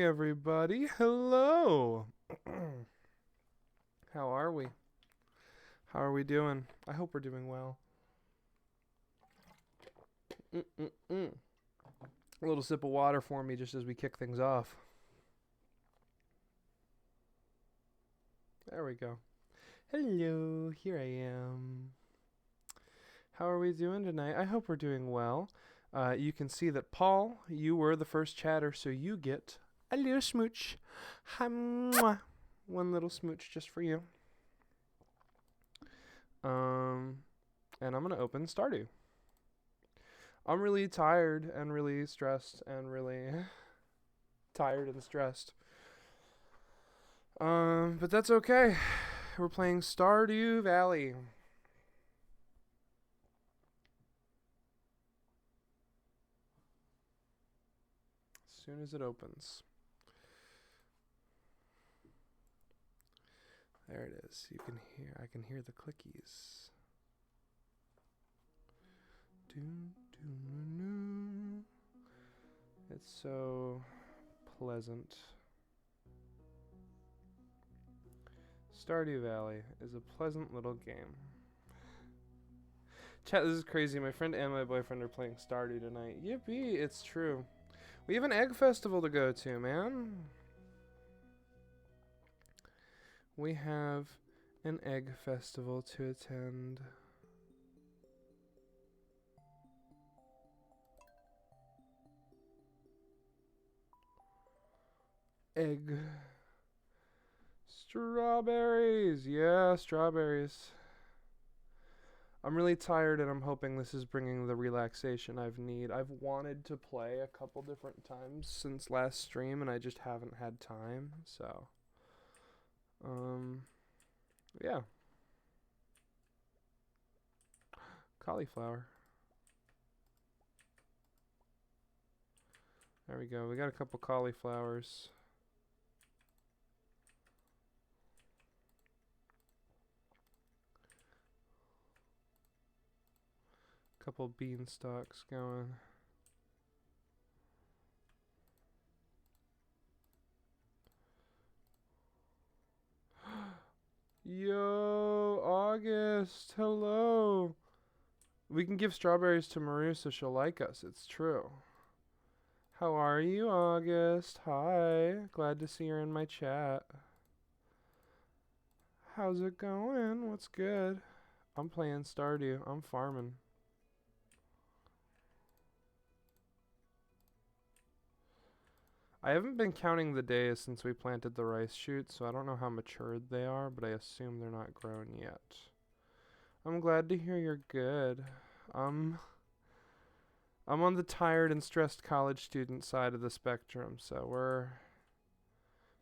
everybody. Hello. How are we? How are we doing? I hope we're doing well. A little sip of water for me just as we kick things off. There we go. Hello, here I am. How are we doing tonight? I hope we're doing well. You can see that Paul, you were the first chatter, so you get a little smooch. Mwah. One little smooch just for you. And I'm gonna open Stardew. I'm really tired and really stressed and really tired and stressed. But that's okay. We're playing Stardew Valley. As soon as it opens. There it is. I can hear the clickies. It's so pleasant. Stardew Valley is a pleasant little game. Chat, this is crazy. My friend and my boyfriend are playing Stardew tonight. Yippee, it's true. We have an egg festival to go to, man. We have an egg festival to attend. Egg. Strawberries. Yeah, strawberries. I'm really tired and I'm hoping this is bringing the relaxation I've need. I've wanted to play a couple different times since last stream and I just haven't had time, so yeah. Cauliflower. There we go. We got a couple cauliflowers. Couple beanstalks going. Yo, August, hello. We can give strawberries to Maru so she'll like us. It's true. How are you, August? Hi. Glad to see you're in my chat. How's it going? What's good? I'm playing Stardew. I'm farming. I haven't been counting the days since we planted the rice shoots, so I don't know how matured they are, but I assume they're not grown yet. I'm glad to hear you're good. I'm on the tired and stressed college student side of the spectrum, so we're...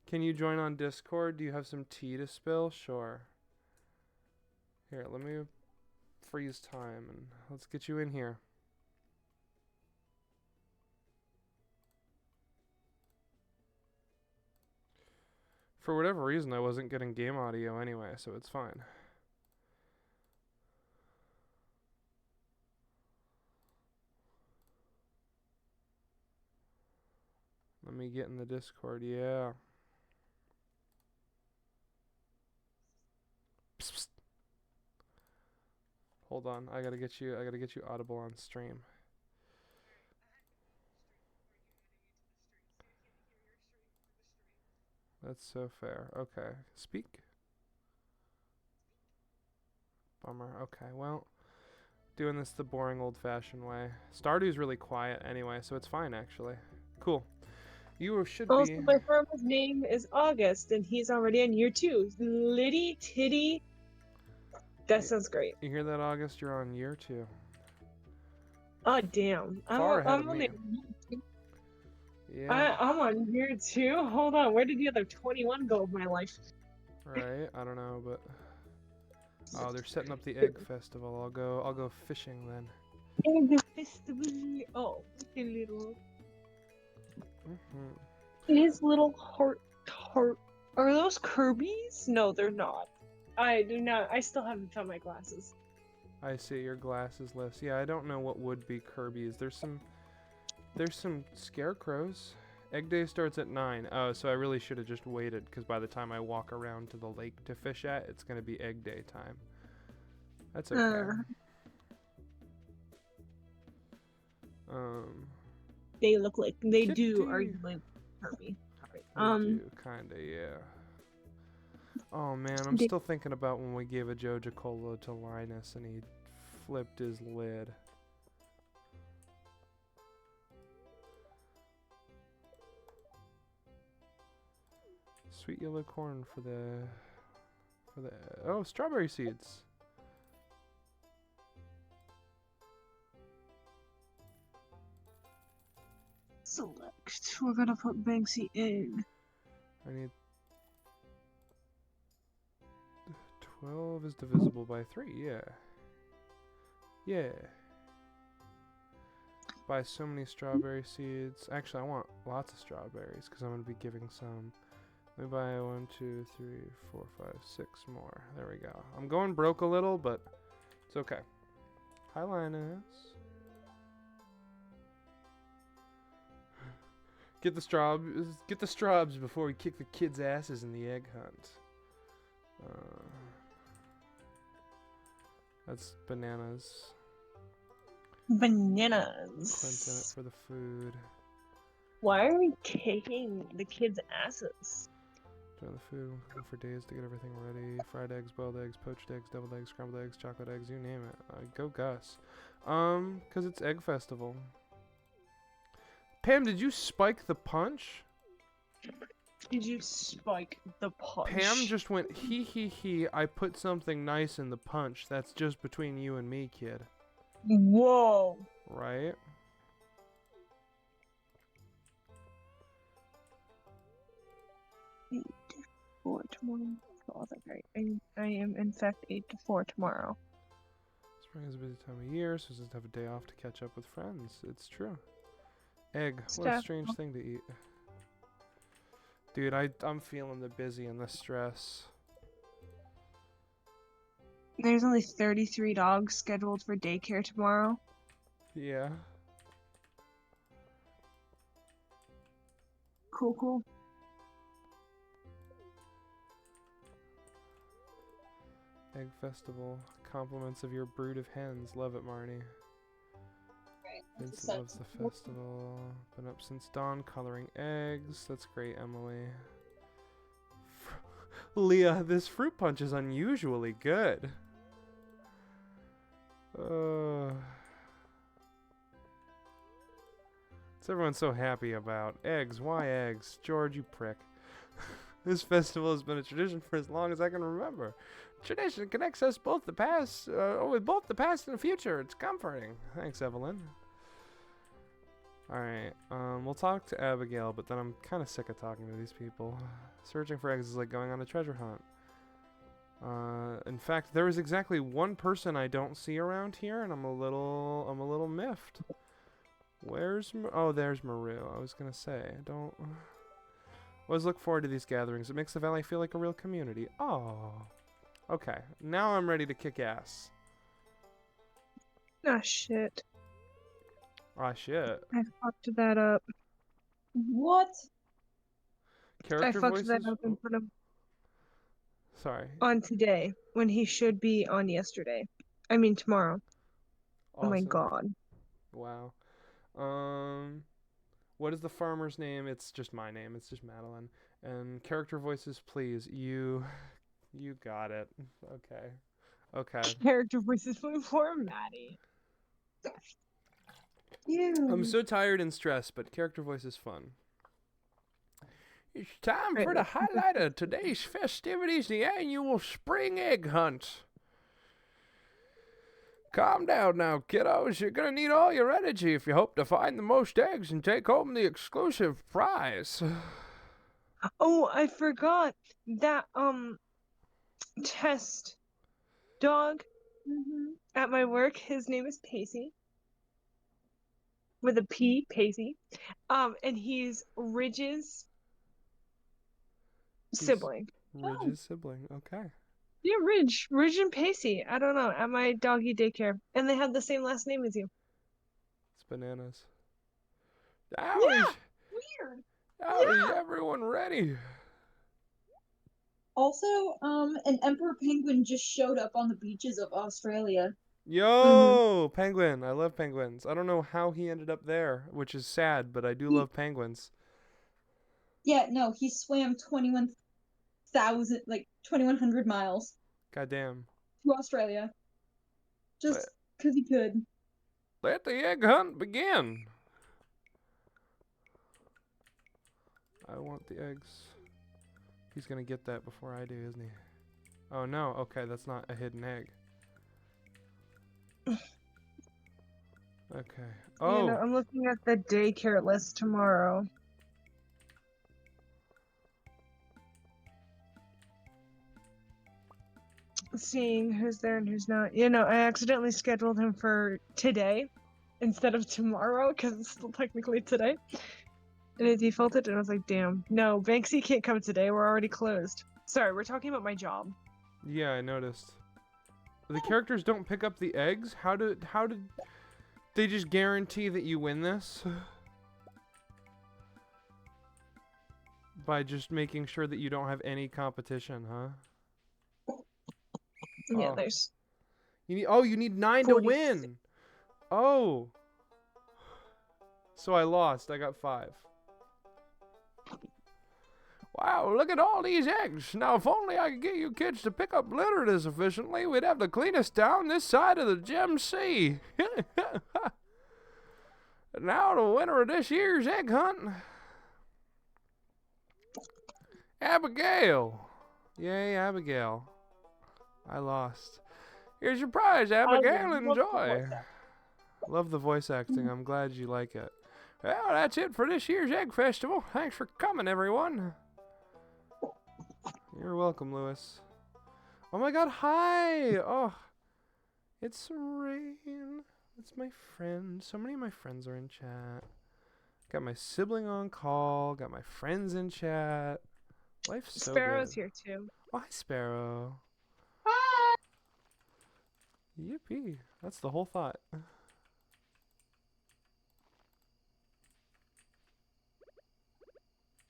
Can you join on Discord? Do you have some tea to spill? Sure. Here, let me freeze time and let's get you in here. For whatever reason, I wasn't getting game audio anyway, so it's fine. Let me get in the Discord, yeah. Psst, psst. Hold on, I gotta get you audible on stream. That's so fair. Okay, speak. Bummer. Okay, well, doing this the boring old-fashioned way. Stardew's really quiet anyway, so it's fine actually. Cool. You should be... Also, my farmer's name is August, and he's already in year 2. Litty titty. That sounds great. You hear that, August? You're on year 2. Oh, damn. Far ahead of on me. Yeah. I'm on year 2? Hold on, where did the other 21 go of my life? Right, I don't know, but... Oh, they're setting up the egg festival. I'll go fishing then. Egg festival. Oh, a little... Mm-hmm. His little heart. Are those Kirby's? No, they're not. I do not. I still haven't found my glasses. I see your glasses list. Yeah, I don't know what would be Kirby's. There's some scarecrows. Egg day starts at 9. Oh, so I really should have just waited, because by the time I walk around to the lake to fish at, it's going to be egg day time. That's okay. They look like they Kitty. do arguably hurt me. They do, kinda, yeah. Oh man, I'm still thinking about when we gave a Joja Cola to Linus and he flipped his lid. Sweet yellow corn for the oh, strawberry seeds. Select. We're gonna put Banksy in. I need 12 is divisible by 3, yeah. Yeah. Buy so many strawberry seeds. Actually, I want lots of strawberries because I'm going to be giving some. Let me buy 1, 2, 3, 4, 5, 6 more. There we go. I'm going broke a little, but it's okay. Hi, Linus. Get the straws before we kick the kids' asses in the egg hunt. That's bananas. Bananas. Clint's in it for the food. Why are we kicking the kids' asses? Doing the food, cooking for days to get everything ready. Fried eggs, boiled eggs, poached eggs, deviled eggs, scrambled eggs, chocolate eggs, you name it. Go Gus. 'Cause it's Egg Festival. Pam, did you spike the punch? Did you spike the punch? Pam just went, he, I put something nice in the punch. That's just between you and me, kid. Whoa. Right? For tomorrow. Oh, that's right. I am in fact 8 to 4 tomorrow. Spring is a busy time of year, so just have a day off to catch up with friends. It's true. Egg. What a strange thing to eat. Dude, I'm feeling the busy and the stress. There's only 33 dogs scheduled for daycare tomorrow. Yeah. Cool. Egg Festival. Compliments of your brood of hens. Love it, Marnie. Vincent loves the festival. Been up since dawn coloring eggs. That's great, Emily. Leah, this fruit punch is unusually good. What's everyone so happy about? Eggs. Why eggs? George, you prick. This festival has been a tradition for as long as I can remember. Tradition connects us both with both the past and the future. It's comforting. Thanks, Evelyn. Alright, we'll talk to Abigail, but then I'm kind of sick of talking to these people. Searching for eggs is like going on a treasure hunt. In fact, there is exactly one person I don't see around here, and I'm a little miffed. Where's oh, there's Maru. I was gonna say, always look forward to these gatherings. It makes the valley feel like a real community. Oh. Okay, now I'm ready to kick ass. Ah, shit. Ah, shit. I fucked that up. What? Character I fucked voices? that up and put him Sorry. on today when he should be on yesterday. I mean tomorrow. Awesome. Oh my god. Wow. What is the farmer's name? It's just my name. It's just Madeline. And character voices, please. You got it. Okay. Character voices for Maddie. I'm so tired and stressed, but character voice is fun. It's time for the highlight of today's festivities, the annual spring egg hunt. Calm down now, kiddos. You're gonna need all your energy if you hope to find the most eggs and take home the exclusive prize. Oh, I forgot that test dog at my work. His name is Pacey. With a P, Pacey. And he's Ridge's sibling. Ridge's sibling, okay. Yeah, Ridge and Pacey. I don't know, at my doggy daycare. And they have the same last name as you. It's bananas. Yeah, weird. How's everyone ready? Also, an emperor penguin just showed up on the beaches of Australia. Yo, penguin. I love penguins. I don't know how he ended up there, which is sad, but I do love penguins. Yeah, no, he swam 2100 miles Goddamn. to Australia. Just because he could. Let the egg hunt begin. I want the eggs. He's gonna get that before I do, isn't he? Oh no, okay, that's not a hidden egg. Okay. Oh! You know, I'm looking at the daycare list tomorrow. Seeing who's there and who's not. You know, I accidentally scheduled him for today instead of tomorrow because it's still technically today. And it defaulted, and I was like, damn. No, Banksy can't come today. We're already closed. Sorry, we're talking about my job. Yeah, I noticed. The characters don't pick up the eggs? How did they just guarantee that you win this? By just making sure that you don't have any competition, huh? Yeah, Oh. there's... You need 9 to win! Oh! So I lost. I got 5. Wow, look at all these eggs. Now, if only I could get you kids to pick up litter this efficiently, we'd have the cleanest town this side of the Gem Sea. Now, the winner of this year's egg hunt, Abigail. Yay, Abigail. I lost. Here's your prize, Abigail. Enjoy. Love the voice acting. I'm glad you like it. Well, that's it for this year's Egg Festival. Thanks for coming, everyone. You're welcome, Lewis. Oh my god, hi! Oh, it's Rain. That's my friend. So many of my friends are in chat. Got my sibling on call. Got my friends in chat. Life's so Sparrow's good. here too. Oh, hi, Sparrow. Hi! Yippee. That's the whole thought.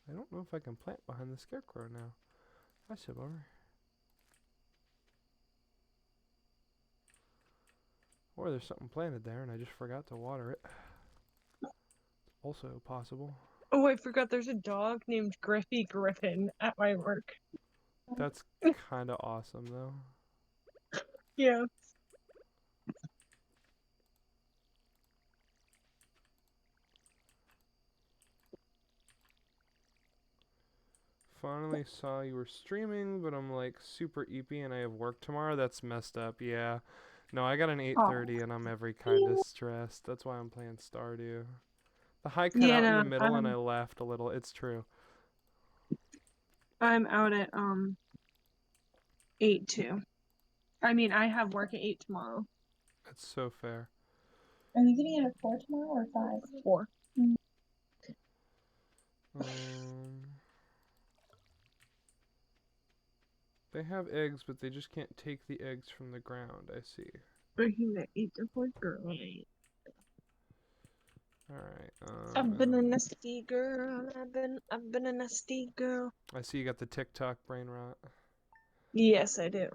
I don't know if I can plant behind the scarecrow now. Hi, Sibor. Or there's something planted there and I just forgot to water it. Also possible. Oh, I forgot there's a dog named Griffey Griffin at my work. That's kind of awesome, though. Yeah. Finally saw you were streaming, but I'm like super eepy and I have work tomorrow. That's messed up, yeah. No, I got an 8:30 and I'm every kind of stressed. That's why I'm playing Stardew. The high cut out in the middle and I laughed a little. It's true. I'm out at 8 too. I mean, I have work at 8 tomorrow. That's so fair. Are you getting it at 4 tomorrow or 5? 4. They have eggs, but they just can't take the eggs from the ground. I see. Working at 8 to 4 girl. Alright. I've been a nasty girl. I've been a nasty girl. I see you got the TikTok brain rot. Yes, I do.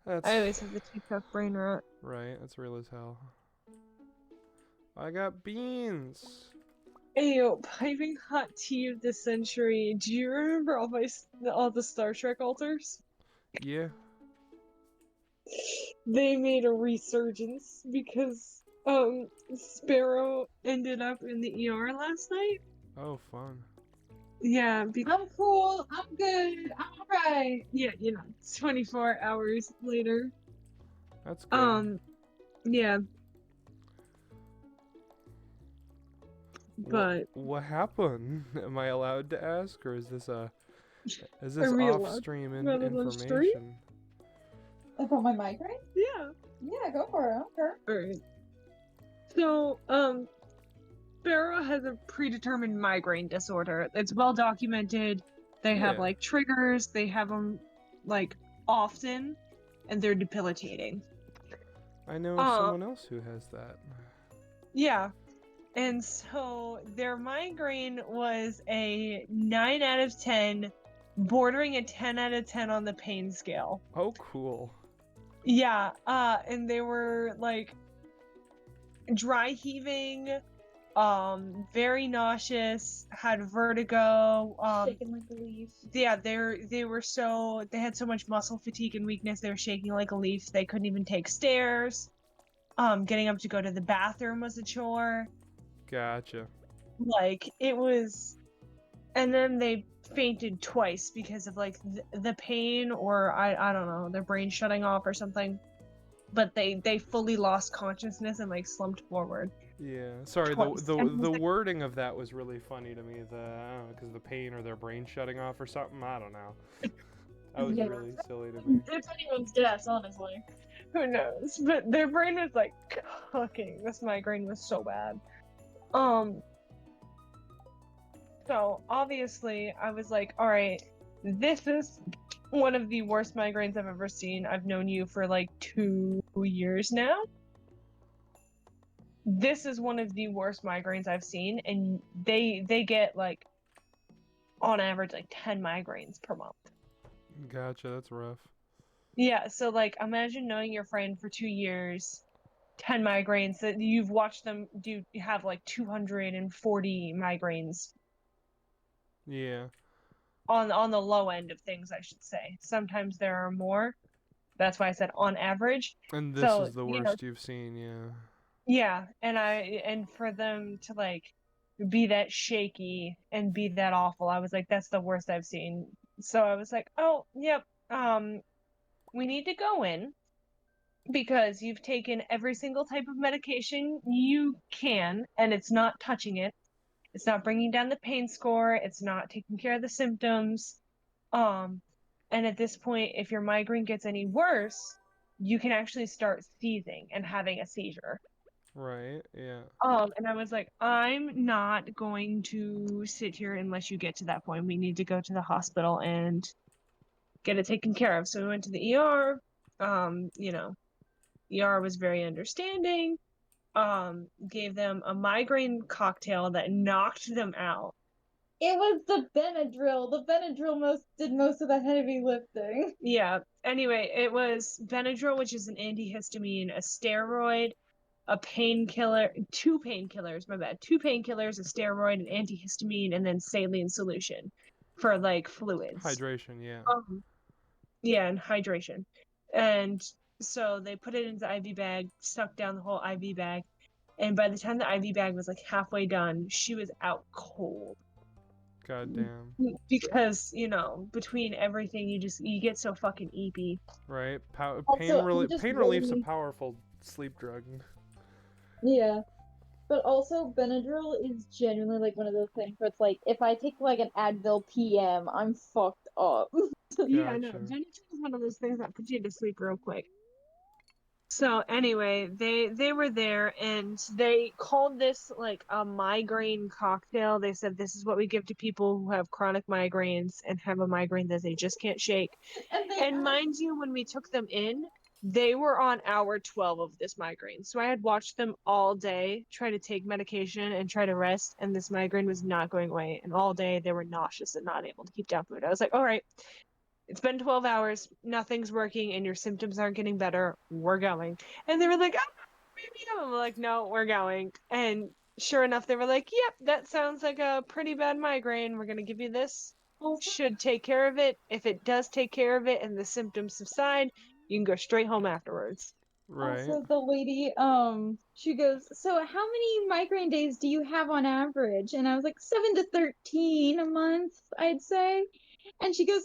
That's I always have the TikTok brain rot. right. That's real as hell. I got beans. Ayo, piping hot tea of the century. Do you remember all the Star Trek altars? Yeah. They made a resurgence because Sparrow ended up in the ER last night. Oh, fun. Yeah, I'm cool. I'm good. I'm alright. yeah, 24 hours later. That's good. Yeah. But what happened? Am I allowed to ask, or is this Are we allowed off-stream rather than stream? information? About my migraine? yeah. Yeah, go for it. I don't care. Alright. So, Sparrow has a predetermined migraine disorder. It's well documented. They have Yeah. like triggers. They have them like often, and they're debilitating. I know someone else who has that. Yeah. And so their migraine was a 9 out of 10, bordering a 10 out of 10 on the pain scale. Oh, cool. Yeah, and they were like dry heaving, very nauseous, had vertigo, Shaking like a leaf. yeah, they had so much muscle fatigue and weakness, they were shaking like a leaf, they couldn't even take stairs. Getting up to go to the bathroom was a chore. Gotcha. Like, it was, and then they fainted twice because of like the pain, or I don't know, their brain shutting off or something. But they fully lost consciousness and like slumped forward. Yeah. Sorry, Twice. the And it was the like- wording of that was really funny to me. I don't know, because the pain or their brain shutting off or something. I don't know. That was Yeah. really silly to me. It's anyone's guess, honestly. Who knows? But their brain was like cooking. This migraine was so bad. So obviously I was like, all right, this is one of the worst migraines I've ever seen. I've known you for like 2 years now. This is one of the worst migraines I've seen, and they get like on average like 10 migraines per month. Gotcha. That's rough. Yeah, so like imagine knowing your friend for 2 years, 10 migraines, that you've watched them have like 240 migraines Yeah. on the low end of things, I should say. Sometimes there are more. That's why I said on average. And this So, is the you know, worst you've seen. Yeah. yeah, and for them to like be that shaky and be that awful, I was like, that's the worst I've seen. So I was like, oh, yep, we need to go in because you've taken every single type of medication you can, and it's not touching it. It's not bringing down the pain score. It's not taking care of the symptoms. And at this point, if your migraine gets any worse, you can actually start seizing and having a seizure. Right. Yeah. And I was like, I'm not going to sit here unless you get to that point. We need to go to the hospital and get it taken care of. So we went to the ER. You know, ER was very understanding. Gave them a migraine cocktail that knocked them out. It was the Benadryl. The Benadryl did most of the heavy lifting. Yeah. Anyway, it was Benadryl, which is an antihistamine, a steroid, a painkiller, 2 painkillers, my bad. 2 painkillers, a steroid, an antihistamine, and then saline solution for like fluids. Hydration. Yeah. Yeah, and hydration. And so they put it into the IV bag, sucked down the whole IV bag, and by the time the IV bag was like halfway done, she was out cold. God damn. Because, you know, between everything, you get so fucking eepy. Right. Also, I'm just Pain relief's a really- powerful sleep drug. Yeah. But also, Benadryl is genuinely like one of those things where it's like, if I take like an Advil PM, I'm fucked up. Yeah, no, Gotcha. Benadryl is one of those things that puts you to sleep real quick. So anyway, they were there and they called this like a migraine cocktail. They said this is what we give to people who have chronic migraines and have a migraine that they just can't shake. And mind you, when we took them in, they were on hour 12 of this migraine. So I had watched them all day try to take medication and try to rest, and this migraine was not going away. And all day they were nauseous and not able to keep down food. I was like, all right, it's been 12 hours, nothing's working, and your symptoms aren't getting better. We're going. And they were like, oh, maybe no. I'm like, no, we're going. And sure enough, they were like, yep, that sounds like a pretty bad migraine. We're going to give you this. Should take care of it. If it does take care of it and the symptoms subside, you can go straight home afterwards. Right. Also, the lady, she goes, so how many migraine days do you have on average? And I was like, 7 to 13 a month, I'd say. And she goes,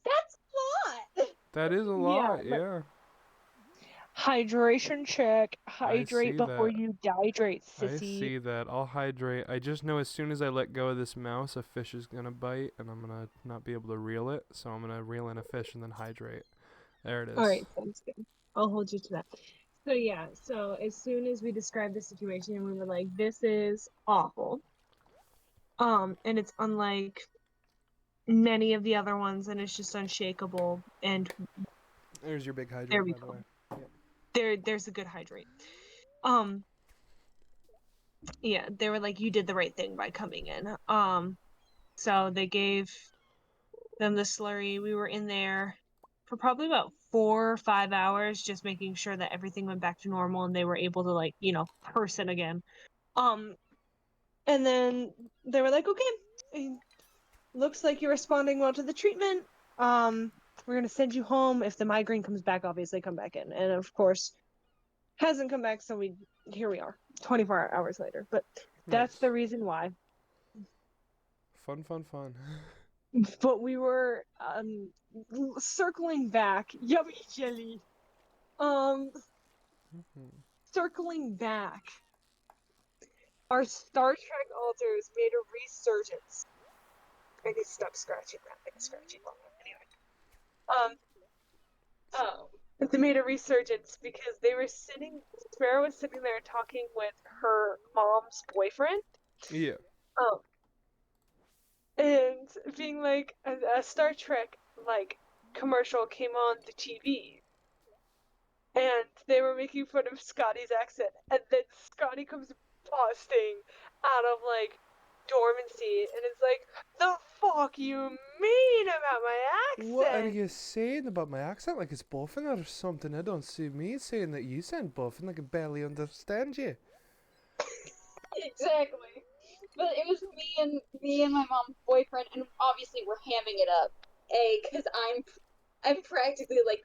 that's a lot. That is a lot. but- Yeah. Hydration check. I see Hydrate before that. you dehydrate, I sissy. see that. I'll hydrate. I just know as soon as I let go of this mouse, a fish is gonna bite, and I'm gonna not be able to reel it. So I'm gonna reel in a fish and then hydrate. There it is. All right, sounds good. I'll hold you to that. So yeah, so as soon as we described the situation, we were like, "This is awful," and it's unlike many of the other ones, and it's just unshakable. And There's your big hydrate, There we by the go. way. Yep. there's a good hydrate. yeah, they were like, you did the right thing by coming in. So they gave them the slurry. We were in there for probably about 4 or 5 hours, just making sure that everything went back to normal and they were able to like, person again. Um, and then they were like, okay, looks like you're responding well to the treatment. We're gonna send you home. If the migraine comes back, obviously come back in. And of course, hasn't come back, so here we are, 24 hours later. But that's Nice. the reason why. Fun, fun, fun. But we were circling back. Yummy jelly. Um, Mhm. circling back. Our Star Trek alters made a resurgence. I need to stop scratching that thing scratching on it. Anyway. They made a resurgence because Sparrow was sitting there talking with her mom's boyfriend. Yeah. Um, and being like, a Star Trek, like, commercial came on the TV. And they were making fun of Scotty's accent. And then Scotty comes busting out of, like, dormancy and is like, the fuck you mean about my accent? What are you saying about my accent? Like it's buffing or something? I don't see me saying that you sound buffing. I can barely understand you. Exactly. But it was me and my mom's boyfriend, and obviously we're hamming it up. Because I'm practically like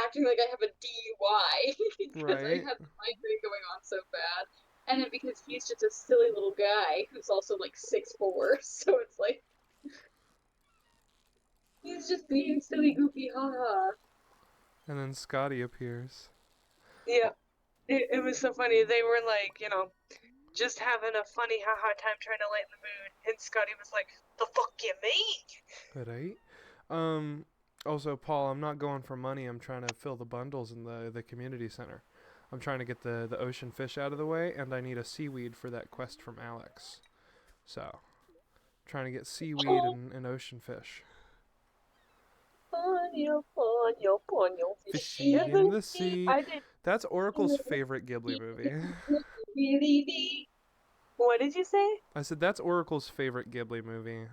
acting like I have a DUI because I Right. have the migraine going on so bad. And then because he's just a silly little guy who's also like 6'4", so it's like he's just being silly, goofy, haha. And then Scotty appears. Yeah. It was so funny. They were like, just having a funny haha time trying to lighten the mood. And Scotty was like, the fuck you mean? Right. Also, Paul, I'm not going for money. I'm trying to fill the bundles in the community center. I'm trying to get the ocean fish out of the way, and I need a seaweed for that quest from Alex. So, trying to get seaweed and ocean fish. Ponyo, Fishy fishy in the sea. I did. That's Oracle's favorite Ghibli movie. Really deep. What did you say? I said that's Oracle's favorite Ghibli movie.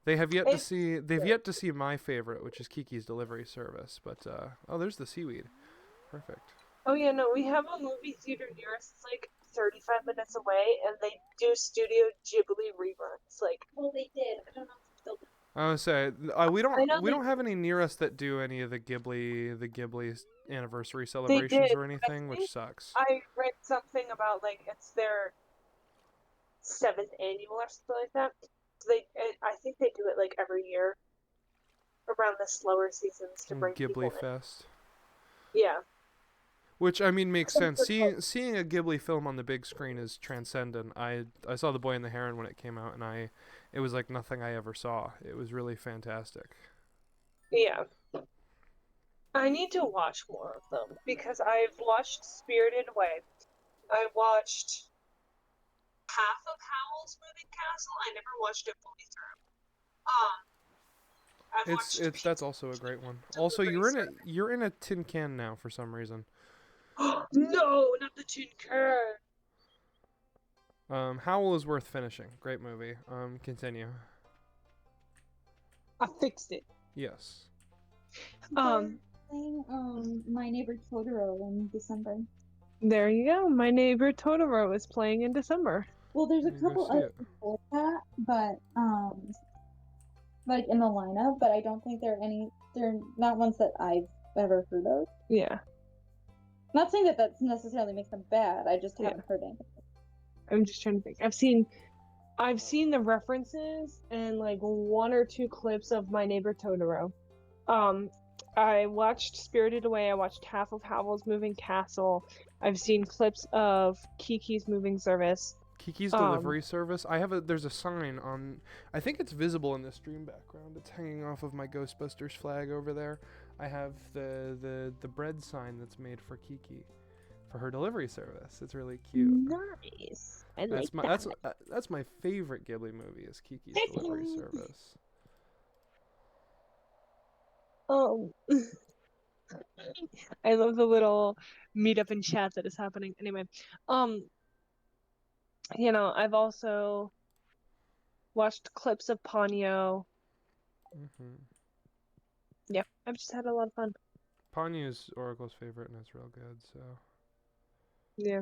They have yet to see. They've yet to see my favorite, which is Kiki's Delivery Service. But oh, there's the seaweed. Perfect. Oh yeah, no, we have a movie theater near us. It's like 35 minutes away, and they do Studio Ghibli reruns. Like, Well, they did. I don't know if it's still. I would say we I know don't have any near us that do any of the Ghibli anniversary they celebrations did. or I anything, which think sucks. I read something about like it's their 7th annual or something like that. So I think they do it like every year around the slower seasons to bring people Ghibli in. Fest. Yeah. Which I mean makes sense. Seeing a Ghibli film on the big screen is transcendent. I saw The Boy and the Heron when it came out, and it was like nothing I ever saw. It was really fantastic. Yeah. I need to watch more of them because I've watched Spirited Away. I watched half of Howl's Moving Castle. I never watched it fully through. I've watched That's also a great one. Pizza Also, Delivery you're in a tin can now for some reason. Service. No, not the Tin Can. Howl is worth finishing. Great movie. Continue. I fixed it. Yes. Um, Playing My Neighbor Totoro in December. There you go. My Neighbor Totoro is playing in December. Well, there's a You go couple see others it. before that, but like in the lineup, but I don't think they're not ones that I've ever heard of. Yeah. Not saying that that's necessarily makes them bad. I just haven't heard anything. I'm just trying to think. I've seen the references and like 1 or 2 clips of My Neighbor Totoro. I watched Spirited Away. I watched half of Howl's Moving Castle. I've seen clips of Kiki's Moving Service. Kiki's Delivery Service. There's a sign on. I think it's visible in the stream background. It's hanging off of my Ghostbusters flag over there. I have the bread sign that's made for Kiki, for her delivery service. It's really cute. Nice. I like that. That's my favorite Ghibli movie is Kiki's Delivery Service. I love the little meetup in chat that is happening. Anyway, I've also watched clips of Ponyo. Mm-hmm. Yeah, I've just had a lot of fun. Ponyo's Oracle's favorite, and it's real good. So Yeah.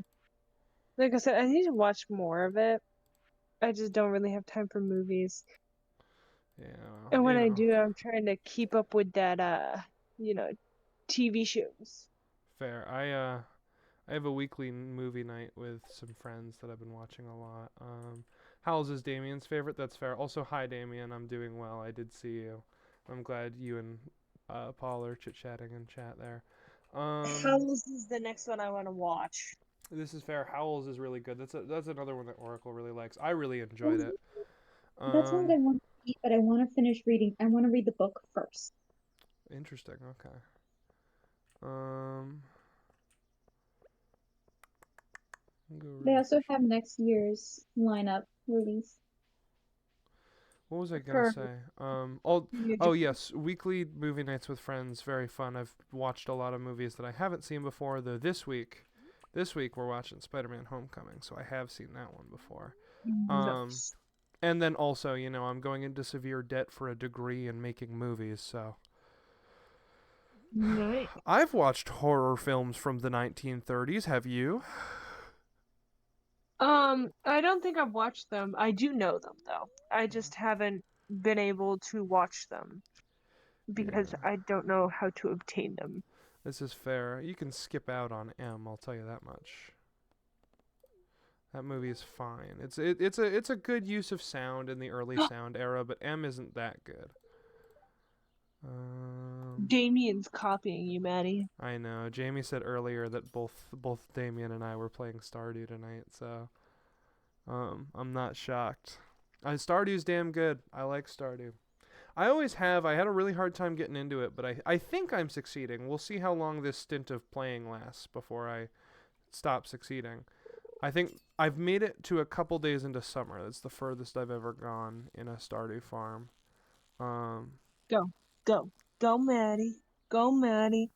Like I said, I need to watch more of it. I just don't really have time for movies. yeah, And when you I know, do, I'm trying to keep up with that, TV shows. fair. I have a weekly movie night with some friends that I've been watching a lot. Howl's is Damien's favorite. That's fair. Also, hi Damien. I'm doing well. I did see you. I'm glad you and Paul are chit chatting in chat there. Howl's is the next one I want to watch. This is fair. Howl's is really good. That's another one that Oracle really likes. I really enjoyed it. That's one that Um, I want to read, but I want to finish reading. I want to read the book first. Interesting. Okay. Um, I'll go They read. also have next year's lineup release. What was I gonna For say? Oh, yeah, oh yes, weekly movie nights with friends, very fun. I've watched a lot of movies that I haven't seen before. Though this week we're watching Spider-Man: Homecoming, so I have seen that one before. Um, Nice. and then also, I'm going into severe debt for a degree in making movies, so Nice. I've watched horror films from the 1930s. Have you? I don't think I've watched them. I do know them though. I just haven't been able to watch them because Yeah, I don't know how to obtain them. this is fair. You can skip out on M. I'll tell you that much. That movie is fine. It's a good use of sound in the early sound era, but M isn't that good. Um, Damien's copying you, Maddie. I know. Jamie said earlier that both Damien and I were playing Stardew tonight, so I'm not shocked. Stardew's damn good. I like Stardew. I always have. I had a really hard time getting into it, but I think I'm succeeding. We'll see how long this stint of playing lasts before I stop succeeding. I think I've made it to a couple days into summer. That's the furthest I've ever gone in a Stardew farm. Um, Go, go, go, Maddie. Go, Maddie.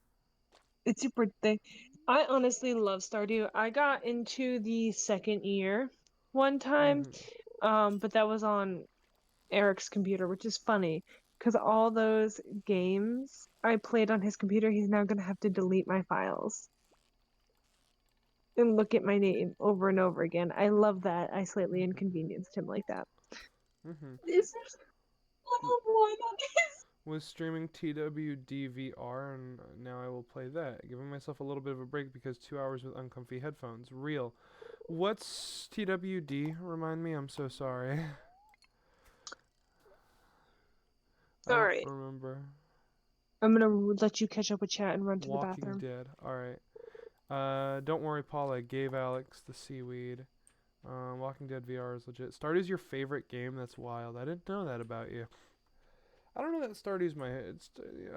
It's your birthday. I honestly love Stardew. I got into the second year one time, mhm. but that was on Eric's computer, which is funny because all those games I played on his computer, he's now gonna have to delete my files and look at my name over and over again. I love that I slightly inconvenienced him like that. Mhm. This is M- oh boy, that is. Was streaming TWDVR, and now I will play that. Giving myself a little bit of a break because 2 hours with uncomfy headphones. Real. What's TWD? Remind me. I'm so sorry. I don't Alright, remember. I'm gonna let you catch up with chat and run to the Walking bathroom. Dead. All right. Don't worry, Paul. I gave Alex the seaweed. Walking Dead VR is legit. Stardew's your favorite game? That's wild. I didn't know that about you. I don't know that Stardew's my.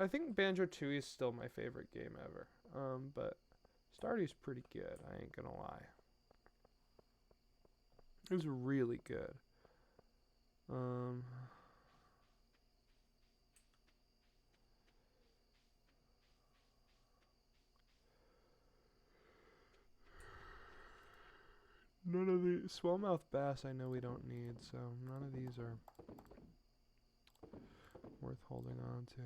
I think Banjo Tooie is still my favorite game ever. But Stardew's pretty good. I ain't gonna lie. It was really good. Um. None of the smallmouth bass I know we don't need, so none of these are worth holding on to.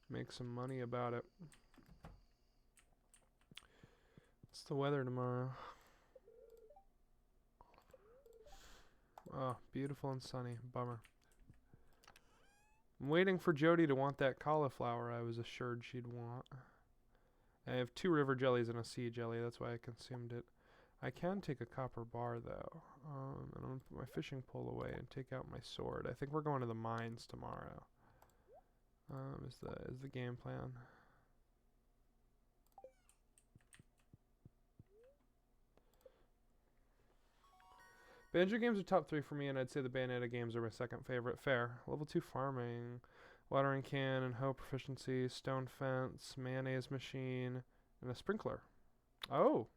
Make some money about it. What's the weather tomorrow? Oh, beautiful and sunny. Bummer. I'm waiting for Jody to want that cauliflower I was assured she'd want. I have 2 river jellies and a sea jelly. That's why I consumed it. I can take a copper bar though. And I'm gonna put my fishing pole away and take out my sword. I think we're going to the mines tomorrow. Is the game plan. Banjo games are top 3 for me, and I'd say the Bayonetta games are my second favorite. Fair. Level 2 farming, watering can and hoe proficiency, stone fence, mayonnaise machine, and a sprinkler. Oh,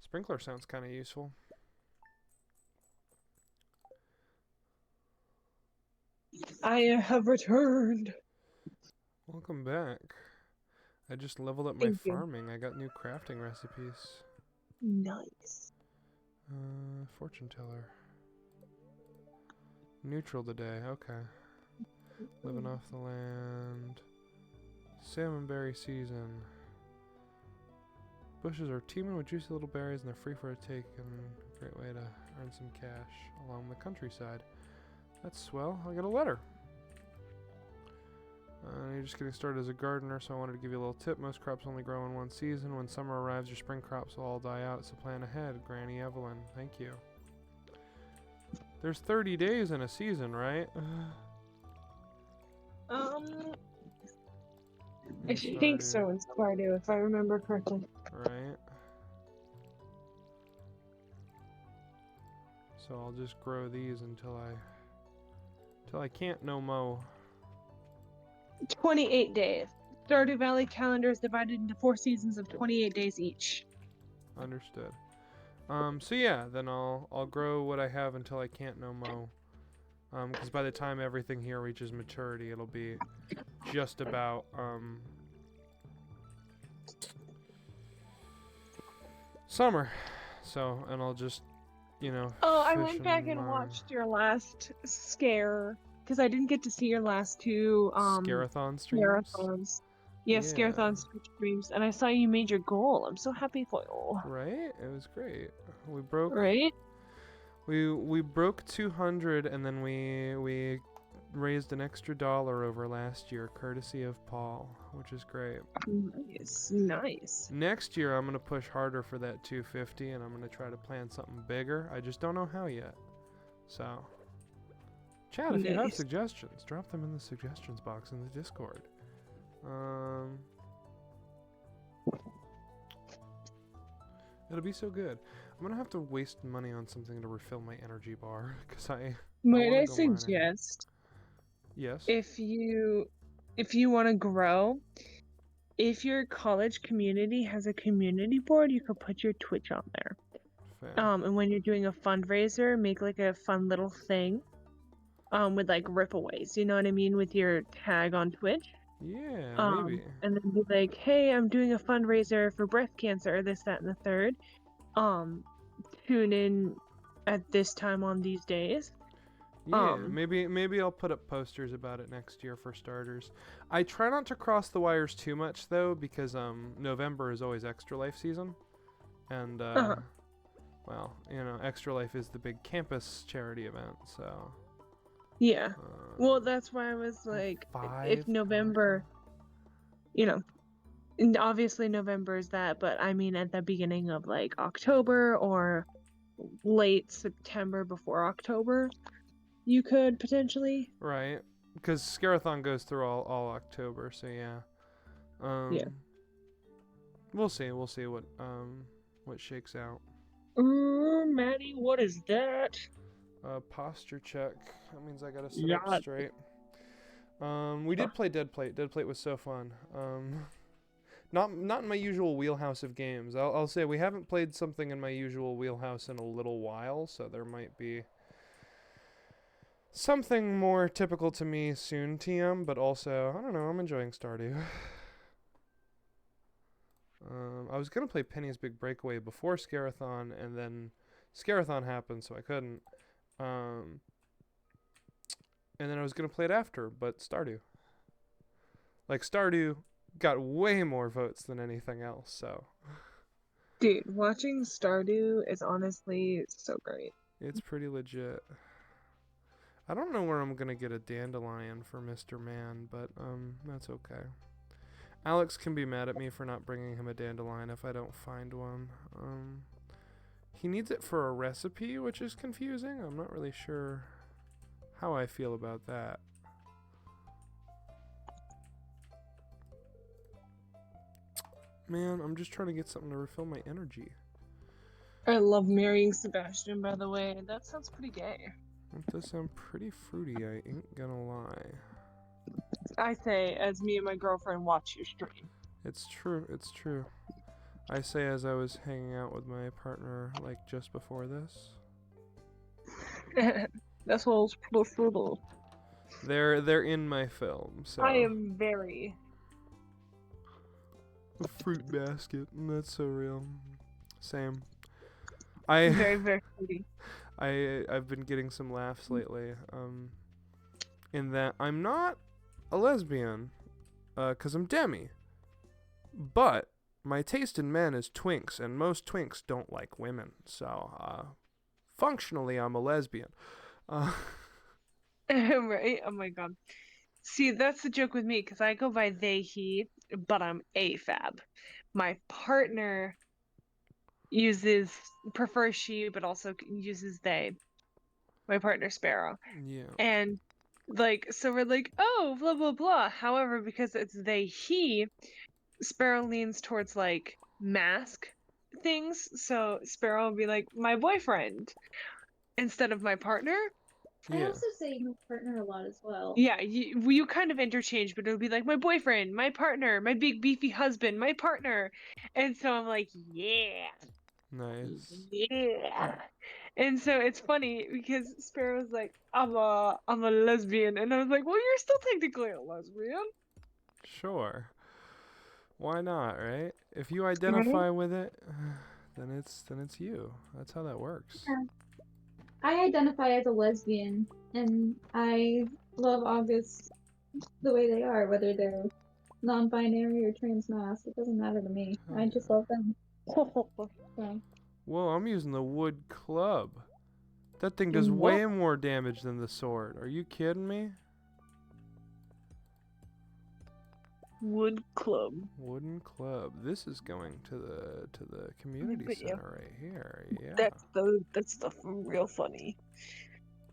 sprinkler sounds kind of useful. I have returned. Welcome back. I just leveled up my Thank you. farming. I got new crafting recipes. Nice. Fortune teller. Neutral today. Okay. Living off the land. Salmonberry season. Bushes are teeming with juicy little berries and they're free for a take and a great way to earn some cash along the countryside. That's swell. I got a letter. You're just getting started as a gardener, so I wanted to give you a little tip. Most crops only grow in one season. When summer arrives, your spring crops will all die out, so plan ahead. Granny Evelyn. Thank you. There's 30 days in a season, right? I think so in Stardew, if I remember correctly. Right. So I'll just grow these until I can't no mo. 28 days. Stardew Valley calendar is divided into 4 seasons of 28 days each. Understood. So yeah, then I'll grow what I have until I can't no mo. Because by the time everything here reaches maturity, it'll be just about summer. So, and I'll just, you know. Oh, I fish went back and my watched your last scare because I didn't get to see your last two Scarathon streams. marathons. Yeah, Yeah. Scarathon streams, and I saw you made your goal. I'm so happy for you. Right? It was great. We broke. Right? We broke 200, and then we raised an extra $1 over last year, courtesy of Paul, which is great. Nice, nice. Next year, I'm gonna push harder for that 250, and I'm gonna try to plan something bigger. I just don't know how yet. So, chat, if you have Nice. suggestions, drop them in the suggestions box in the Discord. It'll be so good. I'm gonna have to waste money on something to refill my energy bar, because I Might wanna I go mining. suggest Yes. if you want to grow, if your college community has a community board, you could put your Twitch on there. Fair. And when you're doing a fundraiser, make like a fun little thing with like ripaways, you know what I mean, with your tag on Twitch. Yeah, maybe. And then be like, hey, I'm doing a fundraiser for breast cancer, this, that, and the third. Tune in at this time on these days. Yeah, maybe I'll put up posters about it next year for starters. I try not to cross the wires too much though, because November is always Extra Life season, and well, you know, Extra Life is the big campus charity event, so. Yeah. Well, that's why I was like, if November, you know, and obviously November is that, but I mean at the beginning of like October or late September before October, you could potentially. Right, because Scarathon goes through all October, so yeah. Yeah. We'll see what shakes out. Maddie, what is that? Posture check. That means I gotta sit up straight. We did play Dead Plate. Dead Plate was so fun. Not in my usual wheelhouse of games. I'll say we haven't played something in my usual wheelhouse in a little while, so there might be something more typical to me soon, TM, but also, I don't know, I'm enjoying Stardew. I was gonna play Penny's Big Breakaway before Scarathon, and then Scarathon happened, so I couldn't. And then I was gonna play it after, but Stardew. Like, Stardew got way more votes than anything else, so. Dude, watching Stardew is honestly so great. It's pretty legit. I don't know where I'm gonna get a dandelion for Mr. Man, but that's okay. Alex can be mad at me for not bringing him a dandelion if I don't find one. He needs it for a recipe, which is confusing. I'm not really sure how I feel about that. Man, I'm just trying to get something to refill my energy. I love marrying Sebastian, by the way. That sounds pretty gay. It does sound pretty fruity, I ain't gonna lie. I say, as me and my girlfriend watch your stream. It's true, it's true. I say as I was hanging out with my partner, like, just before this. That's what's frugal. They're in my film, so. I am very. A fruit basket, that's so real. Same. I Very, very pretty. I've been getting some laughs lately. In that I'm not a lesbian, 'cause I'm demi, but my taste in men is twinks, and most twinks don't like women. So, functionally, I'm a lesbian. Uh, Right? Oh my God. See, that's the joke with me because I go by they, he, but I'm AFAB. My partner prefers she, but also uses they. My partner Sparrow. yeah, And like, so we're like, oh, blah, blah, blah. However, because it's they, he, Sparrow leans towards like mask things. So Sparrow will be like, my boyfriend instead of my partner. I yeah. also say my partner a lot as well. Yeah, you kind of interchange, but it'll be like my boyfriend, my partner, my big beefy husband, my partner. And so I'm like, yeah, Nice. yeah. And so it's funny because Sparrow's like, I'm a lesbian. And I was like, well, you're still technically a lesbian. Sure. Why not, right? If you Right? identify with it, then it's you. That's how that works. Yeah. I identify as a lesbian, and I love August the way they are, whether they're non-binary or trans-mass. It doesn't matter to me. Oh, I just yeah. love them. So, Whoa, I'm using the wood club. That thing does way more damage than the sword. Are you kidding me? Wood club. Wooden club. This is going to the community But yeah, center right here. Yeah. that's the real funny.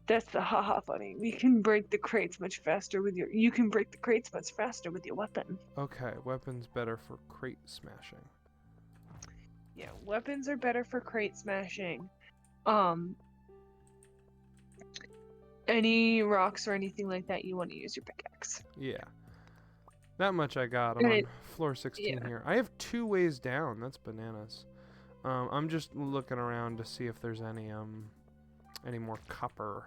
That's the haha funny. You can break the crates much faster with your weapon. Okay, weapons better for crate smashing. Yeah, weapons are better for crate smashing. Any rocks or anything like that, you want to use your pickaxe. Yeah. That much I got. I'm And on it- floor 16 yeah. here. I have 2 ways down. That's bananas. I'm just looking around to see if there's any more copper.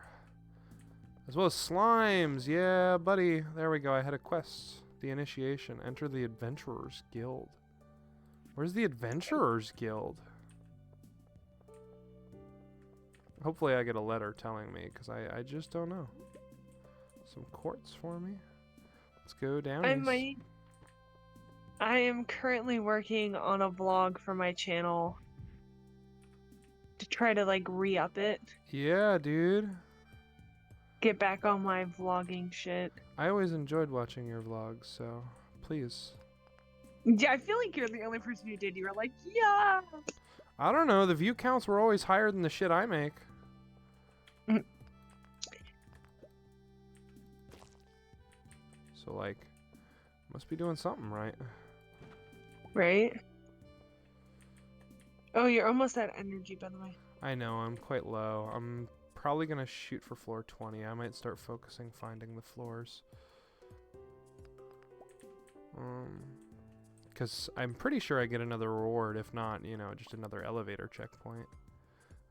As well as slimes. Yeah, buddy. There we go. I had a quest. The initiation. Enter the Adventurers Guild. Where's the Adventurers Guild? Hopefully I get a letter telling me, because I just don't know. Some quartz for me. Let's go down. I am currently working on a vlog for my channel to try to like re-up it. Yeah, dude. Get back on my vlogging shit. I always enjoyed watching your vlogs, so please. Yeah, I feel like you're the only person who did. You were like, yeah. I don't know, the view counts were always higher than the shit I make. So, like, must be doing something right. Right? Oh, you're almost at energy, by the way. I know, I'm quite low. I'm probably gonna shoot for floor 20. I might start focusing finding the floors. Because I'm pretty sure I get another reward, if not, you know, just another elevator checkpoint.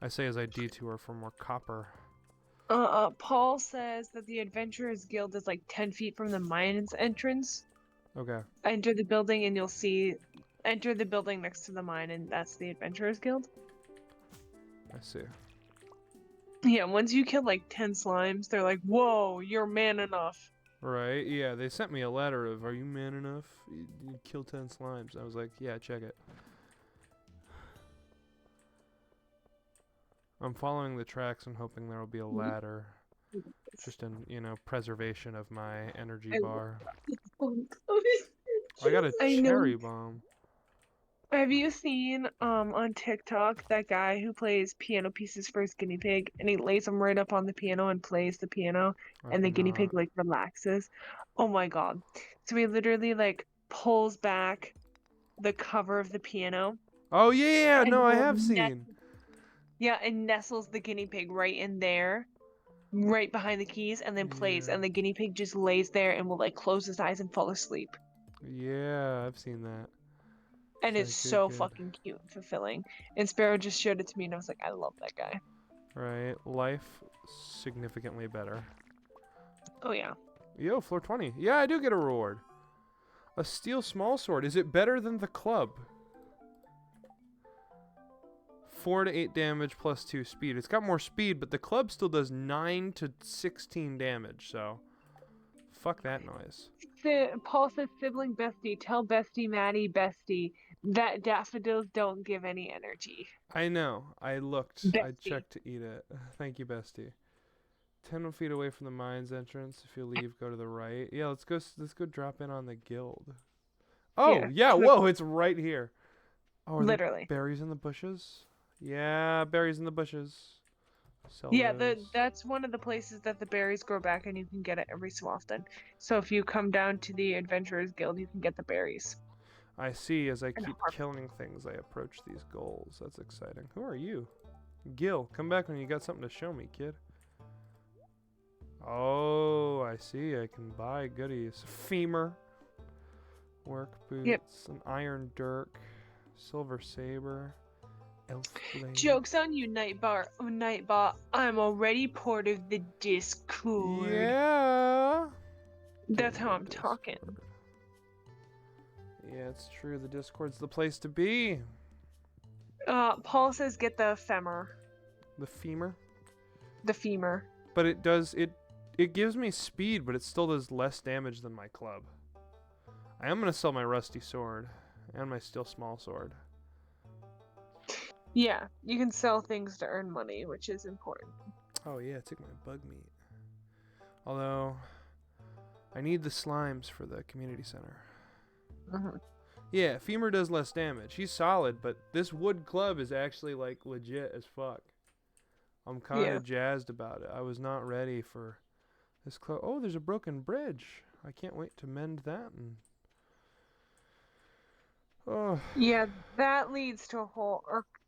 I say as I detour for more copper. Paul says that the Adventurers Guild is like 10 feet from the mine's entrance. Okay. Enter the building and you'll see... Enter the building next to the mine and that's the Adventurers Guild. I see. Yeah, once you kill like 10 slimes, they're like, whoa, you're man enough. Right, yeah, they sent me a letter of, are you man enough? You kill 10 slimes. I was like, yeah, check it. I'm following the tracks and hoping there will be a ladder. Just in, you know, preservation of my energy bar. I got a I know. cherry bomb. Have you seen on TikTok that guy who plays piano pieces for his guinea pig and he lays them right up on the piano and plays the piano and the guinea pig like relaxes? Oh my god. So he literally like pulls back the cover of the piano. Oh yeah, and no, I will have seen. Yeah, and nestles the guinea pig right in there, right behind the keys, and then plays, Yeah. and the guinea pig just lays there and will like close his eyes and fall asleep. Yeah, I've seen that. And it's Good, so good. fucking cute and fulfilling. And Sparrow just showed it to me and I was like, I love that guy. Right, life significantly better. Oh yeah. Yo, floor 20. Yeah, I do get a reward. A steel small sword. Is it better than the club? 4 to 8 damage plus 2 speed. It's got more speed, but the club still does 9 to 16 damage, so fuck that noise. Paul says, sibling bestie, tell bestie Maddie bestie that daffodils don't give any energy. I know. I looked. I Bestie. checked to eat it. Thank you, bestie. 10 feet away from the mines entrance. If you leave, go to the right. Yeah, let's go drop in on the guild. Oh, yeah, whoa, it's right here. Oh, are there Literally. berries in the bushes? Yeah, berries in the bushes. Sell Yeah, those. that's one of the places that the berries grow back, and you can get it every so often. So if you come down to the Adventurers Guild, you can get the berries. I see. As I And keep harvest. killing things, I approach these goals. That's exciting. Who are you? Gil, come back when you got something to show me, kid. Oh, I see. I can buy goodies. Femur. Work boots. An iron dirk. Silver saber. Elf blade. Joke's on you, Nightbot. I'm already part of the Discord. Yeah. That's Yeah, how the I'm talking. Discord. Yeah, it's true. The Discord's the place to be. Paul says get the femur. The femur. The femur. But it does it gives me speed, but it still does less damage than my club. I am gonna sell my rusty sword and my steel small sword. Yeah, you can sell things to earn money, which is important. Oh yeah, take my bug meat. Although I need the slimes for the community center. Mhm. Yeah, femur does less damage. He's solid, but this wood club is actually like legit as fuck. I'm kind of jazzed about it. I was not ready for this club. Oh, there's a broken bridge. I can't wait to mend that. And oh, Yeah, that leads to a whole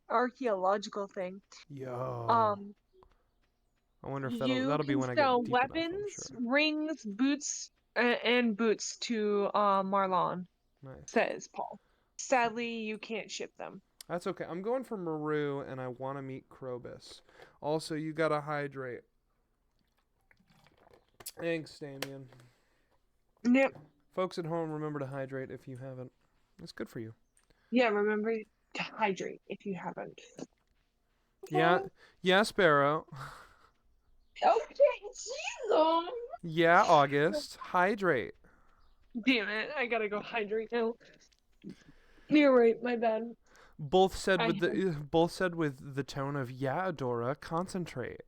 archaeological thing. yo. I wonder if You that'll be can when I get sell deep enough, I'm weapons, sure. rings, boots, and boots to Marlon, Nice. says Paul. Sadly, you can't ship them. That's okay. I'm going for Maru, and I want to meet Krobus. Also, you gotta hydrate. Thanks, Damien. Yep. Folks at home, remember to hydrate if you haven't. It's good for you. Yeah, remember to hydrate if you haven't. Yeah, Sparrow. Okay, Jesus. Yeah, August. Hydrate. Damn it, I gotta go hydrate now. You're right, my bad. Both said with the tone of yeah, Adora, concentrate.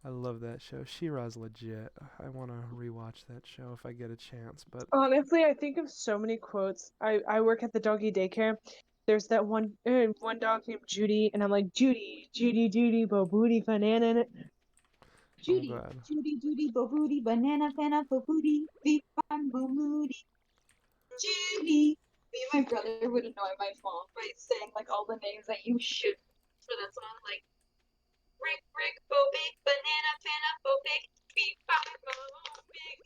I love that show. She-Ra's legit. I want to rewatch that show if I get a chance, but Honestly, I think of so many quotes. I work at the doggy daycare. There's that one dog named Judy, and I'm like, Judy, bo booty, banana. Judy, glad. Judy, bo booty, banana, fana, bo booty, beep, bam, bo moody. Judy. Me and my brother would annoy my mom by saying like all the names that you should for that song, like Rick, bo big, banana, fana, bo big, beep, bam, bo big,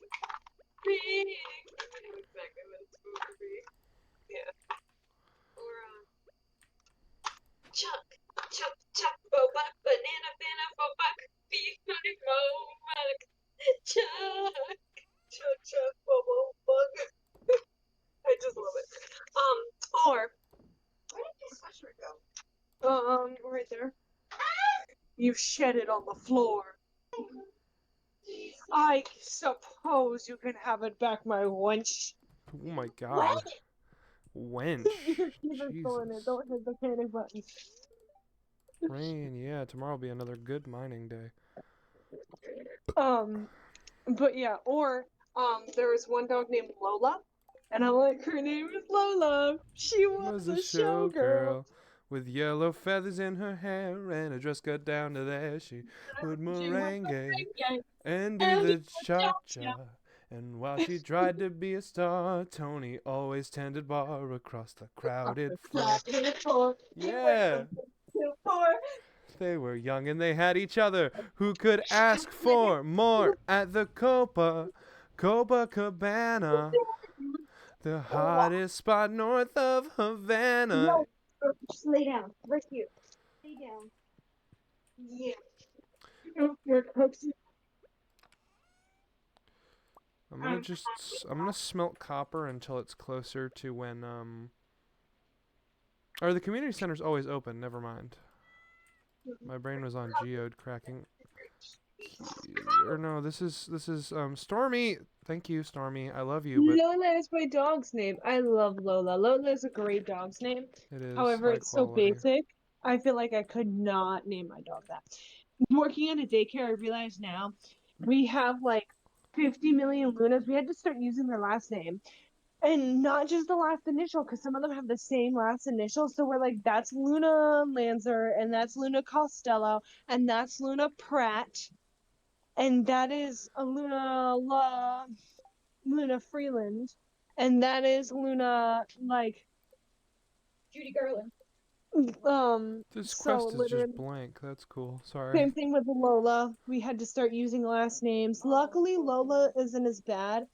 Rick. I know exactly what it's supposed to be. Yeah. Or Chuck, bo buck, banana, fana, bo buck, beep, bam, bo buck, Chuck, bo buck. I just love it. Or where did my sweatshirt go? Right there. You shed it on the floor. I suppose you can have it back, my wench. Oh my god. Wench. Jesus. Don't hit the panic button. Rain, yeah, tomorrow will be another good mining day. But yeah, or there was one dog named Lola, and I'm like, her name is Lola. She was a showgirl. With yellow feathers in her hair and a dress cut down to there. She would merengue and do the cha-cha. And while she tried to be a star, Tony always tended bar across the crowded floor. Yeah! They were young and they had each other. Who could ask for more at the Copacabana? The hottest spot north of Havana. No, just lay down. Right here. Lay down. Yeah. I'm gonna smelt copper until it's closer to when Or the community center's always open. Never mind. My brain was on Geode cracking. Or no, this is Stormy. Thank you, Stormy. I love you, but Lola is my dog's name. I love Lola. Lola is a great dog's name. it is However, high it's so quality. basic. I feel like I could not name my dog that. Working at a daycare, I realize now we have like 50 million Lunas. We had to start using their last name. And not just the last initial, because some of them have the same last initial. So we're like, that's Luna Lanzer, and that's Luna Costello, and that's Luna Pratt, and that is a Luna Freeland, and that is Luna like Judy Garland. This so quest is literally just blank. That's cool. Sorry. same thing with Lola. We had to start using last names. Luckily, Lola isn't as bad,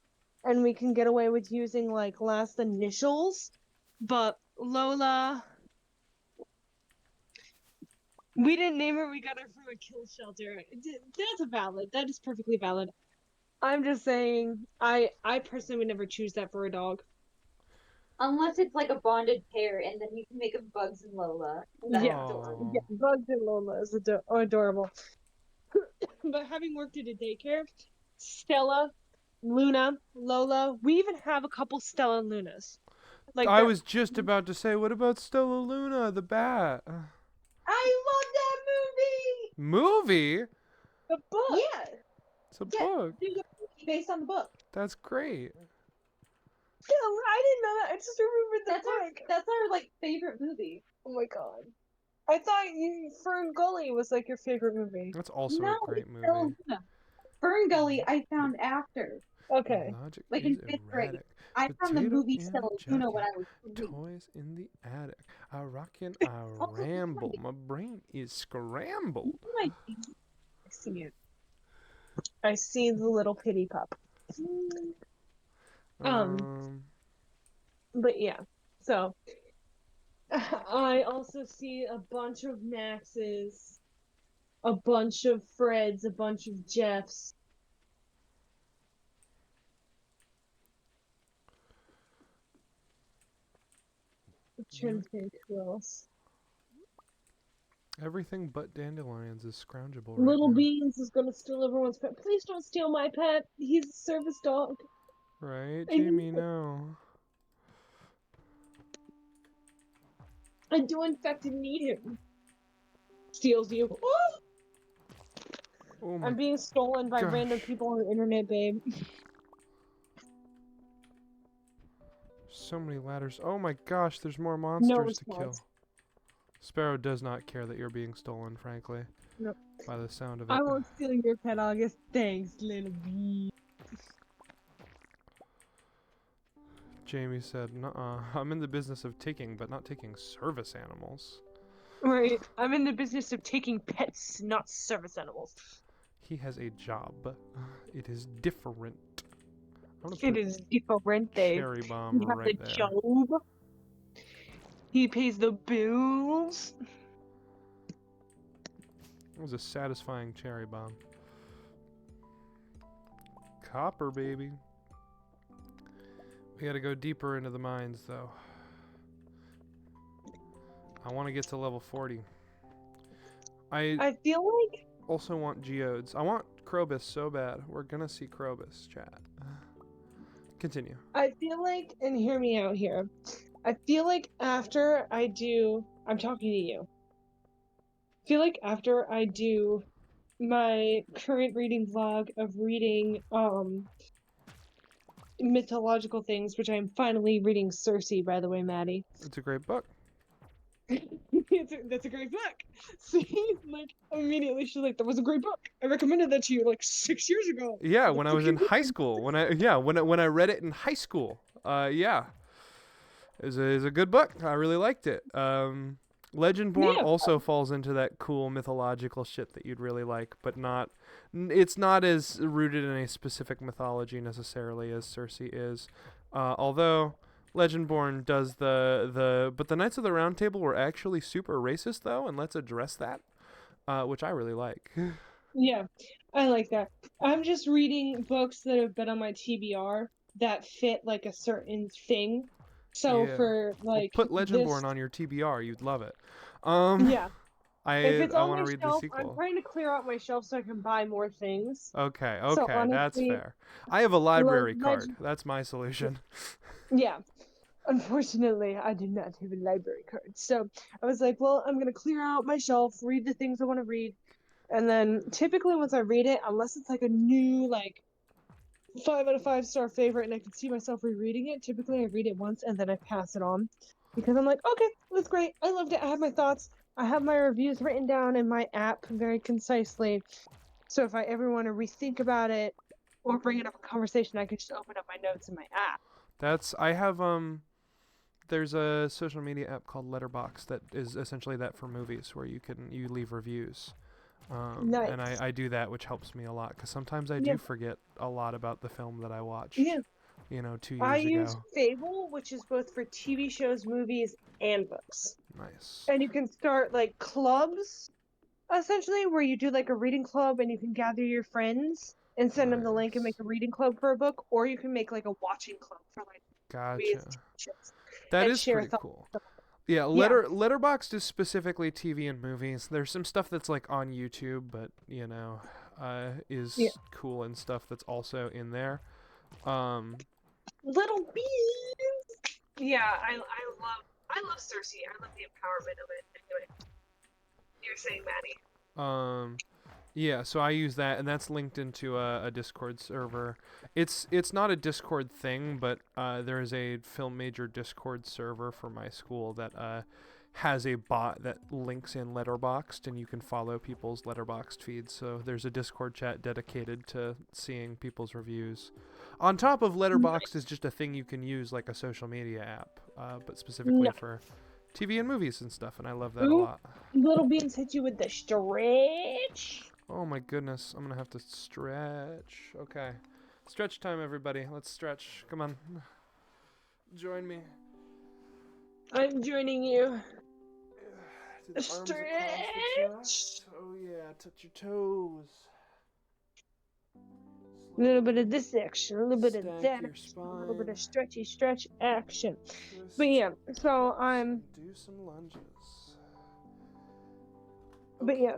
and we can get away with using like last initials. But Lola, we didn't name her. We got her from a kill shelter. That's valid. That is perfectly valid. I'm just saying, I personally would never choose that for a dog. Unless it's like a bonded pair, and then you can make them Bugs and Lola. That's Yeah. adorable. Yeah, Bugs and Lola is adorable. But having worked at a daycare, Stella, Luna, Lola, we even have a couple Stella Lunas. Like I that- was just about to say, what about Stella Luna, the bat? I love that Movie? the book. movie! Yeah! It's a Yeah. book. There's a movie based on the book. That's great. Yeah, I didn't know that. I just remembered the book. That's our like favorite movie. Oh my god. I thought Fern Gully was like your favorite movie. That's also No, a great it's movie. Stella Luna. Fern Gully I found after. Okay. Logic Like is in 5th grade. erratic. I found the Potato movie in Stella a Luna when I jacket. was 3. Toys in the attic. I rockin', I Also, ramble. My brain is scrambled. I see it. I see the little pity pup. But yeah, so I also see a bunch of Maxes, a bunch of Freds, a bunch of Jeffs. I'm trying to think who else. Everything but dandelions is scroungeable right Little now. Beans is gonna steal everyone's pet. Please don't steal my pet. He's a service dog. Right, I need Jamie, it. no. I do in fact need him. Steals you. Oh my I'm being stolen by gosh. random people on the internet, babe. So many ladders. Oh my gosh, there's more monsters to kill. response. Sparrow does not care that you're being stolen, frankly. Nope. By the sound of it. I won't steal your pet, August. Thanks, little bee. Jamie said, nuh-uh, I'm in the business of taking, but not taking service animals. Right. I'm in the business of taking pets, not service animals. He has a job. It is different. I'm gonna It put is different, Dave. cherry bomb You have right the there. job. He pays the bills. It was a satisfying cherry bomb. Copper, baby. We gotta go deeper into the mines, though. I want to get to level 40. I feel like also want geodes. I want Krobus so bad. We're gonna see Krobus, chat. Continue. and hear me out here. I feel like after I do, I'm talking to you. I feel like after I do my current reading vlog of reading mythological things, which I'm finally reading Circe, by the way, Maddie. It's a great book. That's a great book. See, like immediately she's like, "That was a great book. I recommended that to you like 6 years ago." Yeah, when I was in high school. When I read it in high school. Yeah. It was a good book. I really liked it. Legendborn Yeah. also falls into that cool mythological shit that you'd really like, but it's not as rooted in a specific mythology necessarily as Circe is. Although Legendborn does but the Knights of the Round Table were actually super racist though, and let's address that, which I really like. Yeah, I like that. I'm just reading books that have been on my TBR that fit like a certain thing. So Yeah. for Well, like put this, Legendborn on your TBR. You'd love it. yeah. If it's I on want my to read the shelf, I'm sequel. trying to clear out my shelf so I can buy more things. Okay, So okay, that's honestly, fair. I have a library card. Legend, That's my solution. yeah. Unfortunately, I do not have a library card. So I was like, well, I'm gonna clear out my shelf, read the things I want to read, and then typically once I read it, unless it's like a new like 5 out of 5 star favorite and I can see myself rereading it, typically I read it once and then I pass it on because I'm like, okay, that's great. I loved it. I have my thoughts. I have my reviews written down in my app very concisely. So if I ever want to rethink about it or bring it up in conversation, I can just open up my notes in my app. That's I have there's a social media app called Letterbox that is essentially that for movies where you leave reviews. And Nice. I do that, which helps me a lot because sometimes I Yeah. do forget a lot about the film that I watched, Yeah. 2 I years use ago. Fable, which is both for TV shows, movies, and books. Nice. And you can start like clubs essentially where you do like a reading club and you can gather your friends and send them the link and make Nice. a reading club for a book, or you can make like a watching club for like movies, Gotcha. TV shows, That and is share pretty thoughts. cool. Yeah, Yeah, Letterboxd is specifically TV and movies. There's some stuff that's like on YouTube, but is yeah. cool and stuff that's also in there. Um, Little bees. Yeah, I love Cersei. I love the empowerment of it. Anyway, you're saying Maddie. yeah, so I use that, and that's linked into a Discord server. It's not a Discord thing, but there is a film major Discord server for my school that has a bot that links in Letterboxd, and you can follow people's Letterboxd feeds. So there's a Discord chat dedicated to seeing people's reviews. On top of Letterboxd is just a thing you can use like a social media app, but specifically No. for TV and movies and stuff, and I love that a Ooh, lot. Little beans hit you with the stretch. Oh my goodness, I'm gonna have to stretch. Okay. Stretch time, everybody. Let's stretch. Come on. Join me. I'm joining you. To the arms across the chest. Oh yeah, touch your toes. A little bit of this action, a little bit of Stack that your action, a little bit of spine. stretch action. Twist But yeah, your so toes. Do some lunges.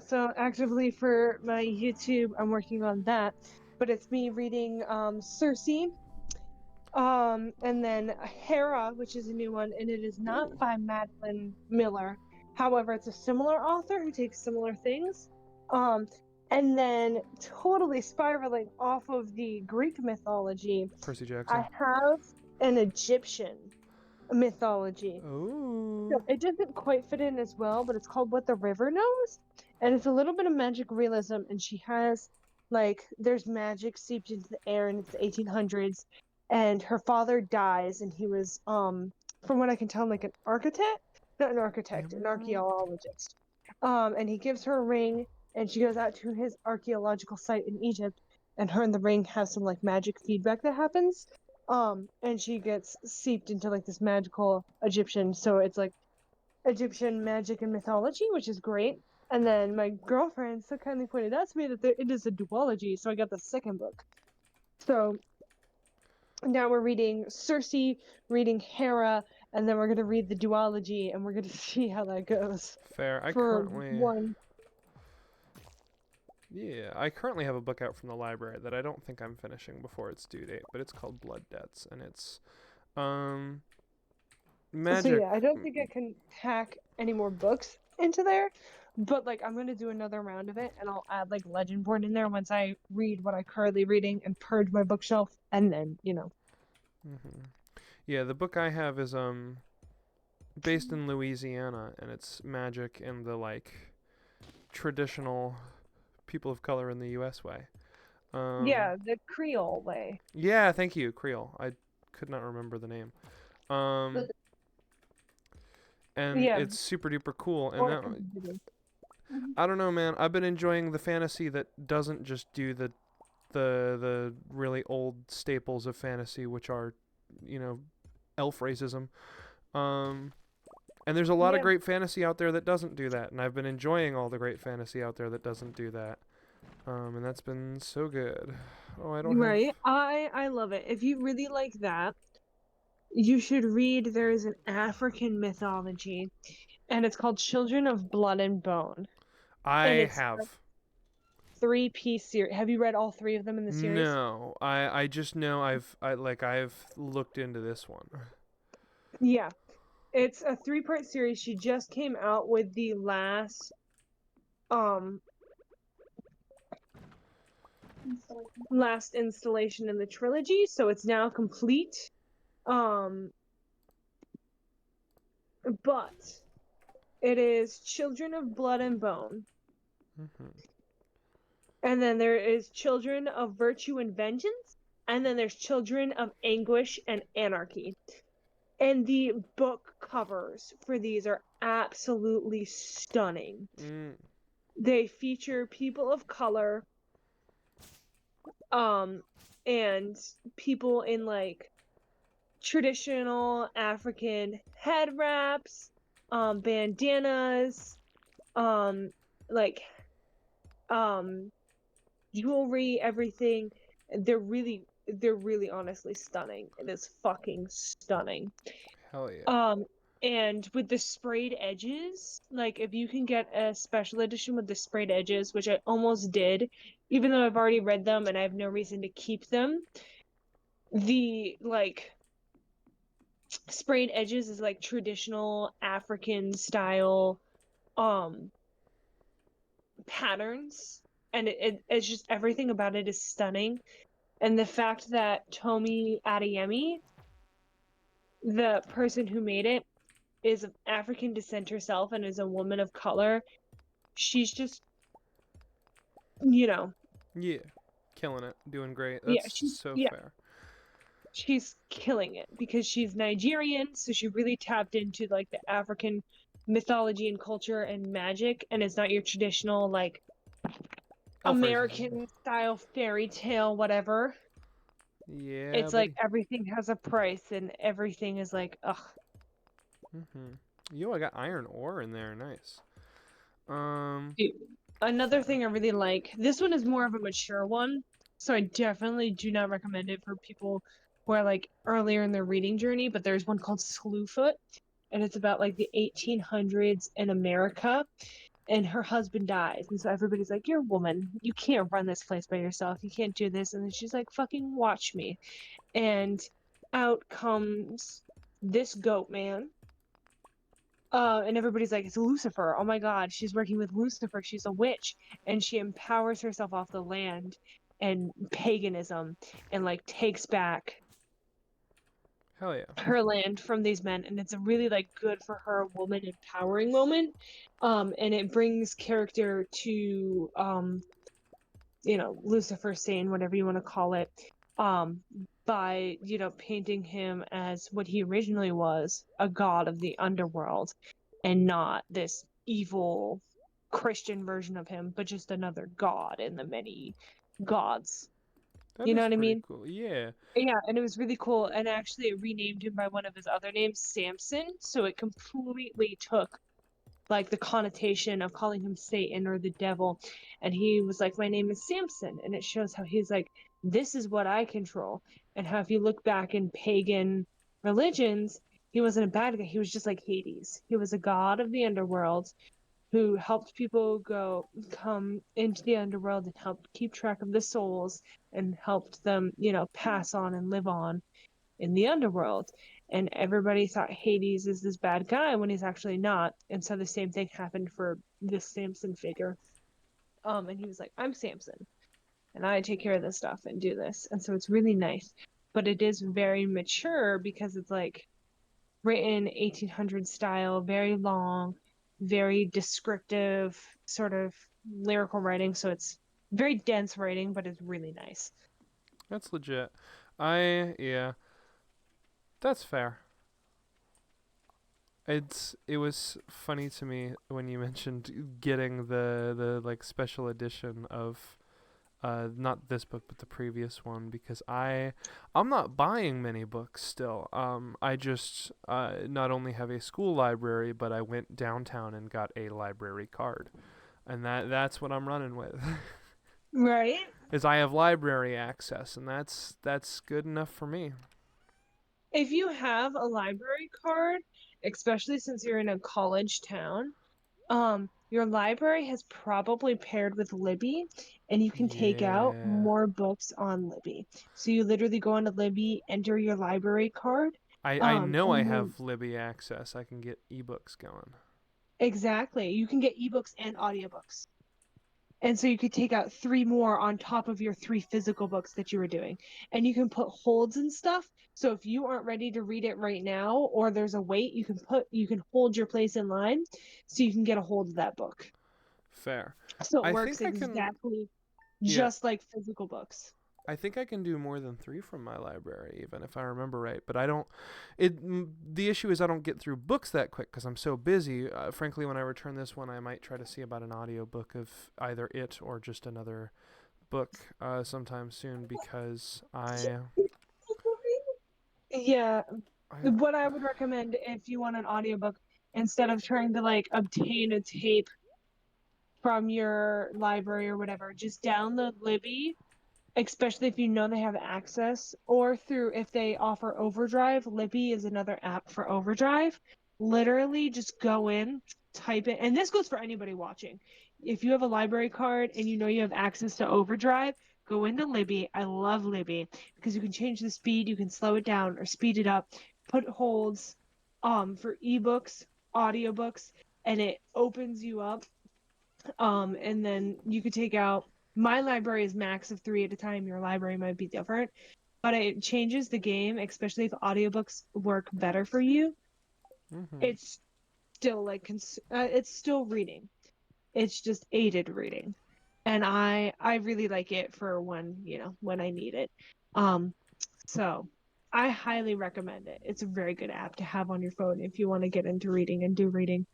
so actively for my YouTube, I'm working on that. But it's me reading Cersei, and then Hera, which is a new one, and it is not by Madeline Miller. However, it's a similar author who takes similar things. And then totally spiraling off of the Greek mythology, Percy Jackson. I have an Egyptian mythology. Oh. So it doesn't quite fit in as well, but it's called What the River Knows. And it's a little bit of magic realism, and she has there's magic seeped into the air, and it's the 1800s, and her father dies, and he was from what I can tell, like an architect, not an architect, an archaeologist. And he gives her a ring, and she goes out to his archaeological site in Egypt, and her and the ring have some like magic feedback that happens. And she gets seeped into like this magical Egyptian, so it's like Egyptian magic and mythology, which is great. And then my girlfriend so kindly pointed out to me that it is a duology, so I got the second book. So now we're reading Cersei, reading Hera, and then we're gonna read the duology, and we're gonna see how that goes. Fair. I For currently. one, Yeah, I currently have a book out from the library that I don't think I'm finishing before its due date, but it's called Blood Debts, and it's magic. so yeah, I don't think I can pack any more books into there, but like I'm gonna do another round of it, and I'll add like Legendborn in there once I read what I'm currently reading and purge my bookshelf, and then Yeah, the book I have is based in Louisiana, and it's magic in the like traditional people of color in the U.S. way. yeah, the Creole way. Yeah, thank you, Creole. I could not remember the name. And Yeah. it's super duper cool. And Or- that, I don't know, man. I've been enjoying the fantasy that doesn't just do the really old staples of fantasy, which are, elf racism. And there's a lot of Yeah. great fantasy out there that doesn't do that, and I've been enjoying all the great fantasy out there that doesn't do that. And that's been so good. Oh, I don't have... Right. I love it. If you really like that, You should read. There is an African mythology, and it's called Children of Blood and Bone, and I it's a have. 3-piece series. Have you read all 3 of them in the series? No, I just know I've looked into this one. Yeah, it's a 3-part series. She just came out with the um last installation in the trilogy, so it's now complete. Um, but it is Children of Blood and Bone. Hmm. And then there is Children of Virtue and Vengeance. And then there's Children of Anguish and Anarchy. And the book covers for these are absolutely stunning. Mm. They feature people of color, and people in like traditional African head wraps, bandanas, like jewelry, everything. They're really honestly stunning. It is fucking stunning. Hell yeah. And with the sprayed edges, like if you can get a special edition with the sprayed edges, which I almost did, even though I've already read them and I have no reason to keep them, the like sprayed edges is like traditional African style um patterns, and it's just everything about it is stunning. And the fact that Tomi Adeyemi, the person who made it, is of African descent herself and is a woman of color, she's just, you know, Yeah. Killing it. Doing great. yeah, That's so yeah, fair. she's killing it because she's Nigerian, so she really tapped into like the African mythology and culture and magic, and it's not your traditional like Hellraiser. American style fairy tale whatever. Yeah, It's like buddy. everything has a price and everything is like, ugh. Mhm. Yo, I got iron ore in there. Nice. Um. Dude. Another thing I really like, this one is more of a mature one, so I definitely do not recommend it for people who are like earlier in their reading journey, but there's one called Slewfoot, and it's about like the 1800s in America, and her husband dies, and so everybody's like, "You're a woman, you can't run this place by yourself, you can't do this," and then she's like, "Fucking watch me," and out comes this goat man. And everybody's like, it's Lucifer. Oh my God, she's working with Lucifer. She's a witch, and she empowers herself off the land and paganism, and like takes back Hell yeah. her land from these men. And it's a really like good for her woman empowering moment. And it brings character to Lucifer, Satan, whatever you want to call it, by painting him as what he originally was, a god of the underworld, and not this evil Christian version of him, but just another god in the many gods. That You know is what I pretty mean? cool. Yeah. Yeah, and it was really cool. And actually, it renamed him by one of his other names, Samson. So it completely took like the connotation of calling him Satan or the devil. And he was like, my name is Samson. And it shows how he's like, this is what I control. And how if you look back in pagan religions, he wasn't a bad guy. He was just like Hades. He was a god of the underworld who helped people come into the underworld and helped keep track of the souls and helped them, pass on and live on in the underworld. And everybody thought Hades is this bad guy when he's actually not. And so the same thing happened for this Samson figure. And he was like, I'm Samson, and I take care of this stuff and do this. And so it's really nice. But it is very mature because it's like written 1800 style, very long, very descriptive, sort of lyrical writing. So it's very dense writing, but it's really nice. That's legit. Yeah. That's fair. It was funny to me when you mentioned getting the like special edition of not this book but the previous one, because I'm not buying many books still. I just not only have a school library, but I went downtown and got a library card. And that's what I'm running with. Right? Is I have library access, and that's good enough for me. If you have a library card, especially since you're in a college town, your library has probably paired with Libby, and you can take out Yeah. more books on Libby. So you literally go onto Libby, enter your library card, I know I and then have Libby access. I can get ebooks going. exactly, you can get ebooks and audiobooks. And so you could take out three more on top of your three physical books that you were doing. And you can put holds and stuff. So if you aren't ready to read it right now or there's a wait, you can hold your place in line so you can get a hold of that book. Fair. So it I works think I can. exactly Yeah. just like physical books. I think I can do more than 3 from my library, even if I remember right. But I don't. The issue is I don't get through books that quick because I'm so busy. Frankly, when I return this one, I might try to see about an audiobook of either it or just another book sometime soon because Yeah, I what I would recommend if you want an audiobook, instead of trying to like obtain a tape from your library or whatever, just download Libby, especially if you know they have access, or through if they offer Overdrive. Libby is another app for Overdrive. Literally just go in, type it, and this goes for anybody watching. If you have a library card and you know you have access to Overdrive, go into Libby. I love Libby because you can change the speed, you can slow it down or speed it up, put holds for ebooks, audiobooks, and it opens you up, and then you could take out, my library is max of three at a time. Your library might be different, but it changes the game, especially if audiobooks work better for you. Mhm. It's still like it's still reading. It's just aided reading. And I really like it for when, when I need it. Um, so I highly recommend it. It's a very good app to have on your phone if you want to get into reading and do reading.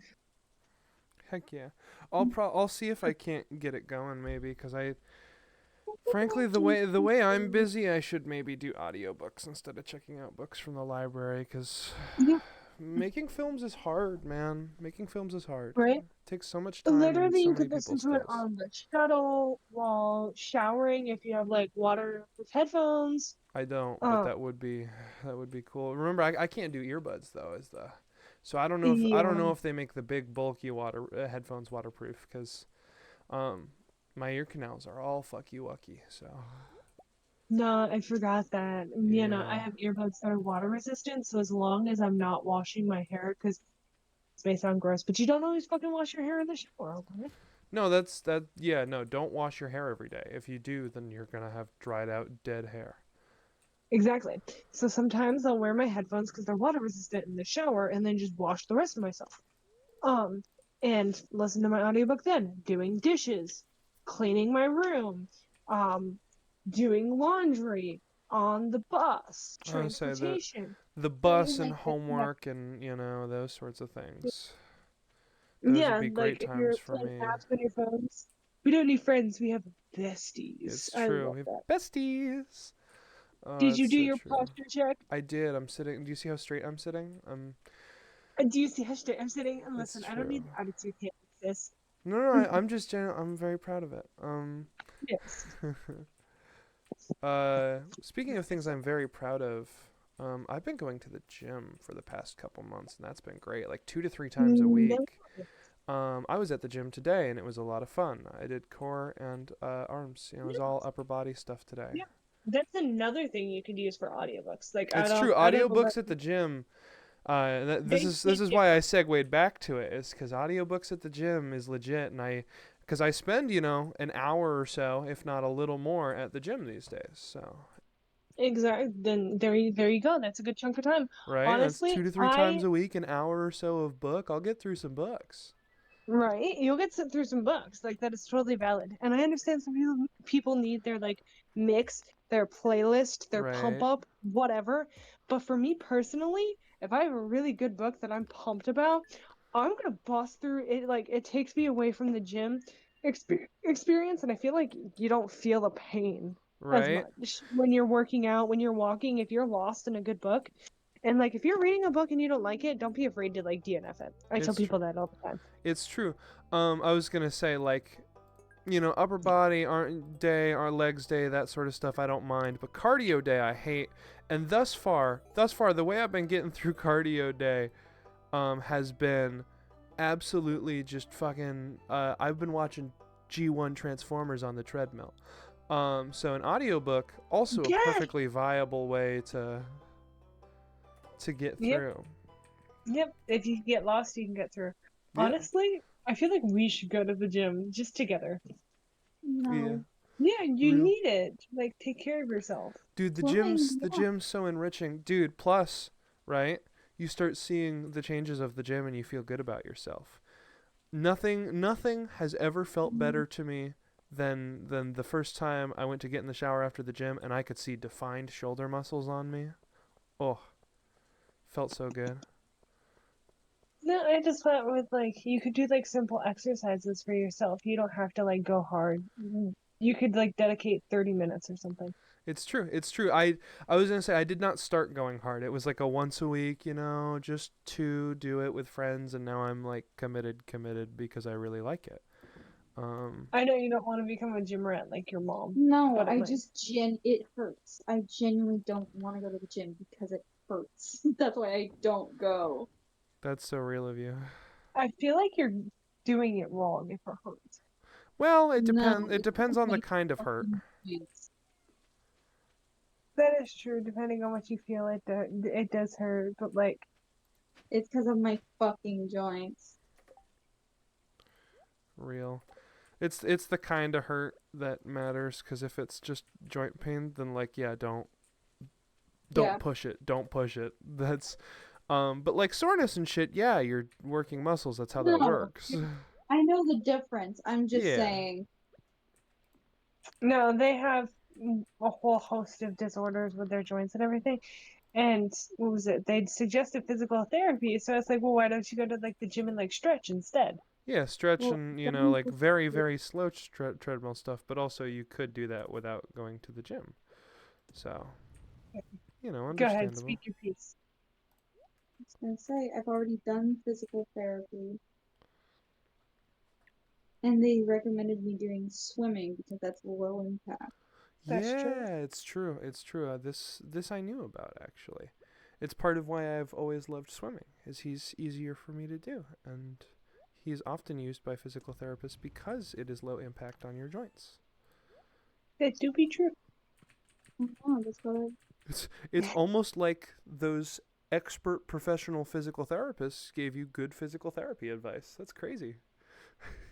Heck yeah. I'll see if I can't get it going maybe because I frankly the way I'm busy I should maybe do audiobooks instead of checking out books from the library cuz Yeah, making films is hard, man. Making films is hard. right? It takes so much time and Literally, so you many could listen people's to it skills. on the shuttle while showering if you have like waterproof headphones. I don't, but Um, that would be cool. Remember, I can't do earbuds though, is the so I don't yeah. know if they make the big bulky water headphones waterproof because um my ear canals are all fucky wucky. So No, I forgot that. I yeah, have earbuds that are water resistant, so as long as I'm not washing my hair, because this may sound gross, but you don't always fucking wash your hair in the shower, okay? no, that's that. Yeah, no, don't wash your hair every day. If you do, then you're gonna have dried out dead hair. Exactly. So sometimes I'll wear my headphones because they're water resistant in the shower and then just wash the rest of myself. Um, and listen to my audiobook then, doing dishes, cleaning my room, um, doing laundry, on the bus, I would say transportation. the Really bus and like that. Yeah, homework and those sorts of things. Those would yeah, be like great if you're times for playing me. apps on your phones, we don't need friends, we have besties. It's I true. love We have that. besties. Oh, Did that's you do so your true. posture check? I did. I'm sitting. Do you see how straight I'm sitting? Do you see how straight I'm sitting? And It's listen, I don't true. need attitude here, sis. No, no, I'm just I'm very proud of it. Yes. Speaking of things I'm very proud of, I've been going to the gym for the past couple months, and that's been great. Like 2 to 3 times a No. week. I was at the gym today, and it was a lot of fun. I did core and arms. It was all upper body stuff today. Yeah. That's another thing you could use for audiobooks. Like It's true. I don't know, but Audiobooks at the gym. This they is why I segued back to it. Is because audiobooks at the gym is legit, and because I spend an hour or so, if not a little more, at the gym these days. So exactly. Then there you go. That's a good chunk of time. right, that's Honestly, 2 to 3 times a week, an hour or so of book. I'll get through some books. right, you'll get sent through some books. Like that is totally valid. And I understand some people need their like mix, their playlist, their pump Right. up, whatever. But for me personally, if I have a really good book that I'm pumped about, I'm gonna bust through it. Like it takes me away from the gym experience, and I feel like you don't feel the pain as Right. much when you're working out, when you're walking. If you're lost in a good book, and like if you're reading a book and you don't like it, don't be afraid to like DNF it. I tell It's true. people that all the time. It's true. I was gonna say like upper body day, our legs day, that sort of stuff I don't mind, but cardio day I hate. And thus far, the way I've been getting through cardio day has been absolutely just fucking I've been watching G1 Transformers on the treadmill. So an audiobook also a Yeah. perfectly viable way to get Yep. through. Yep. If you get lost, you can get through. Yeah. Honestly, I feel like we should go to the gym just together. No. Yeah, you Real. need it. Like, take care of yourself. Dude, the Fine, the yeah. gym's so enriching. Dude, plus, right? You start seeing the changes of the gym and you feel good about yourself. Nothing has ever felt better to me than the first time I went to get in the shower after the gym and I could see defined shoulder muscles on me. Oh, felt so good. No, I just thought with like you could do like simple exercises for yourself. You don't have to like go hard. You could like dedicate 30 minutes or something. It's true. It's true. I was gonna say I did not start going hard. It was like a once a week, just to do it with friends, and now I'm like committed because I really like it. I know you don't want to become a gym rat like your mom. No, But it might. it hurts. I genuinely don't want to go to the gym because it hurts. That's why I don't go. That's so real of you. I feel like you're doing it wrong if it hurts. Well, it No, depends. It depends on the kind of hurt. It's That is true. Depending on what you feel, it does hurt. But like, because of my fucking joints. Real. It's the kind of hurt that matters. Because if it's just joint pain, then like yeah, don't Yeah. push it. Don't push it. That's but like soreness and shit, yeah, you're working muscles. That's how that No. works. I know the difference. I'm just Yeah. saying. no, they have a whole host of disorders with their joints and everything. And what was it? They'd suggested physical therapy. So it's like, well, why don't you go to like the gym and like stretch instead? Yeah, stretch Well, and then like just- very slow treadmill stuff. But also you could do that without going to the gym. So, Go ahead, understandable. I speak your piece. was gonna say I've already done physical therapy. And they recommended me doing swimming because that's low impact. That's true. Yeah, it's true. It's true. This I knew about actually. It's part of why I've always loved swimming. Is he's easier for me to do, and he's often used by physical therapists because it is low impact on your joints. That do be true. Oh, that's what I It's almost like those expert professional physical therapists gave you good physical therapy advice. That's crazy.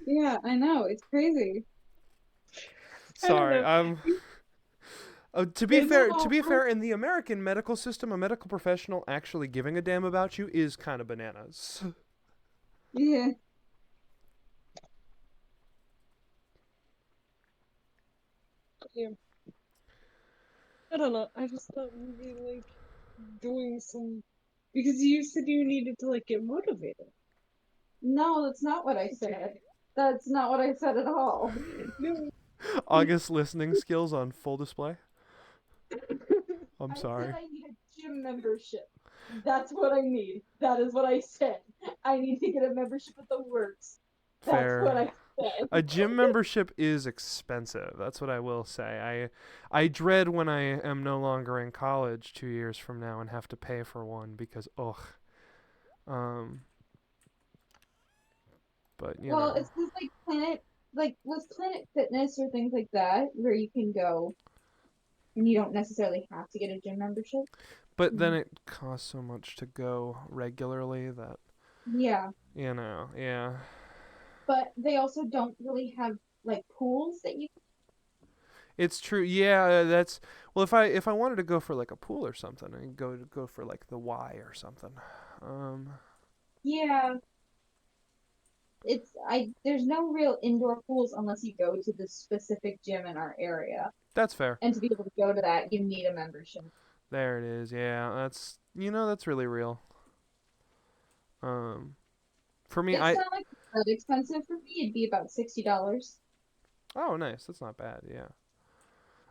Yeah, I know. It's crazy. I don't Sorry, know. to be It's fair, all- in the American medical system, a medical professional actually giving a damn about you is kind of bananas. Yeah. I don't know. I just thought maybe like doing some because you said you needed to like get motivated. No, that's not what I said. That's not what I said at all. No, August listening skills on full display. I'm I sorry. said I need a gym membership. That's what I need. That is what I said. I need to get a membership at the works. That's Fair. what I said. A gym membership is expensive. That's what I will say. I dread when I am no longer in college 2 years from now and have to pay for one because ugh. But you Well, know. it's just like with Planet Fitness or things like that, where you can go and you don't necessarily have to get a gym membership. But then it costs so much to go regularly that Yeah, yeah. but they also don't really have like pools that you. It's true. Yeah, that's well. If I wanted to go for like a pool or something, I'd go for like the Y or something. Yeah, there's no real indoor pools unless you go to the specific gym in our area. That's fair. And to be able to go to that, you need a membership. There it is. Yeah, that's really real. For me, It's not like that expensive for me. It'd be about $60. oh nice. That's not bad. Yeah.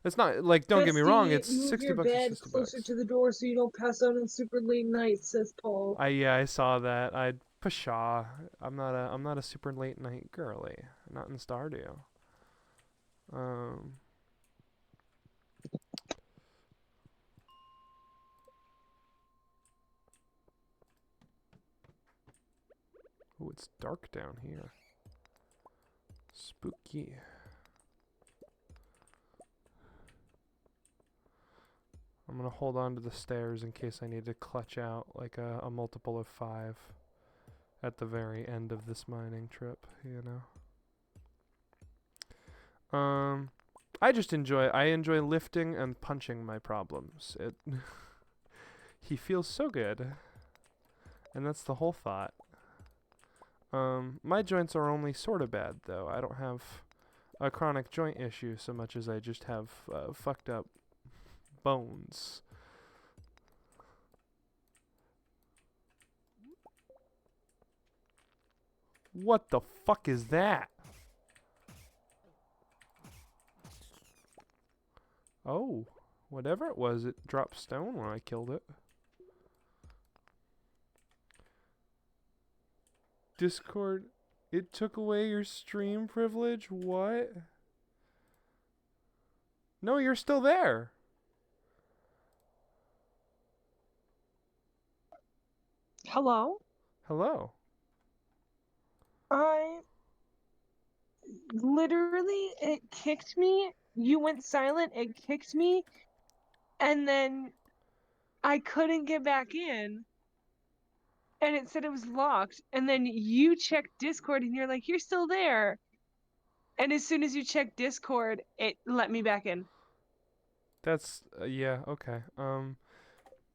It's not like don't get me wrong. It's move 60 your bucks or bed 60 closer bucks. to the door so you don't pass out on super late nights, says Paul. I saw that. Pshaw. I'm not a super late night girly. Not in Stardew. Um, oh, it's dark down here. Spooky. I'm gonna hold on to the stairs in case I need to clutch out like a multiple of 5 at the very end of this mining trip, you know. I enjoy lifting and punching my problems. He feels so good. And that's the whole thought. My joints are only sort of bad though. I don't have a chronic joint issue so much as I just have fucked up bones. What the fuck is that? Oh, whatever it was, it dropped stone when I killed it. Discord, it took away your stream privilege? What? No, you're still there. Hello? Hello. I literally, it kicked me. You went silent, it kicked me, and then I couldn't get back in. And it said it was locked. And then you checked Discord and you're like, you're still there. And as soon as you checked Discord, it let me back in. That's yeah, okay.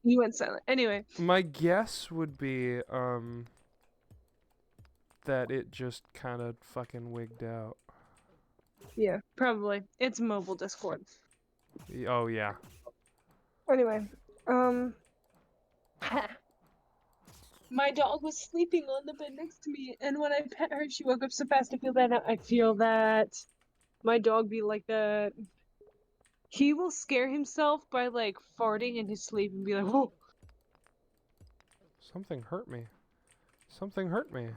You went silent. Anyway, My guess would be that it just kind of fucking wigged out. yeah, probably. It's mobile Discord. Oh yeah. Anyway, my dog was sleeping on the bed next to me, and when I pet her, she woke up so fast. I feel that. I feel that my dog be like that. He will scare himself by like farting in his sleep and be like, "Whoa!" Something hurt me. Something hurt me.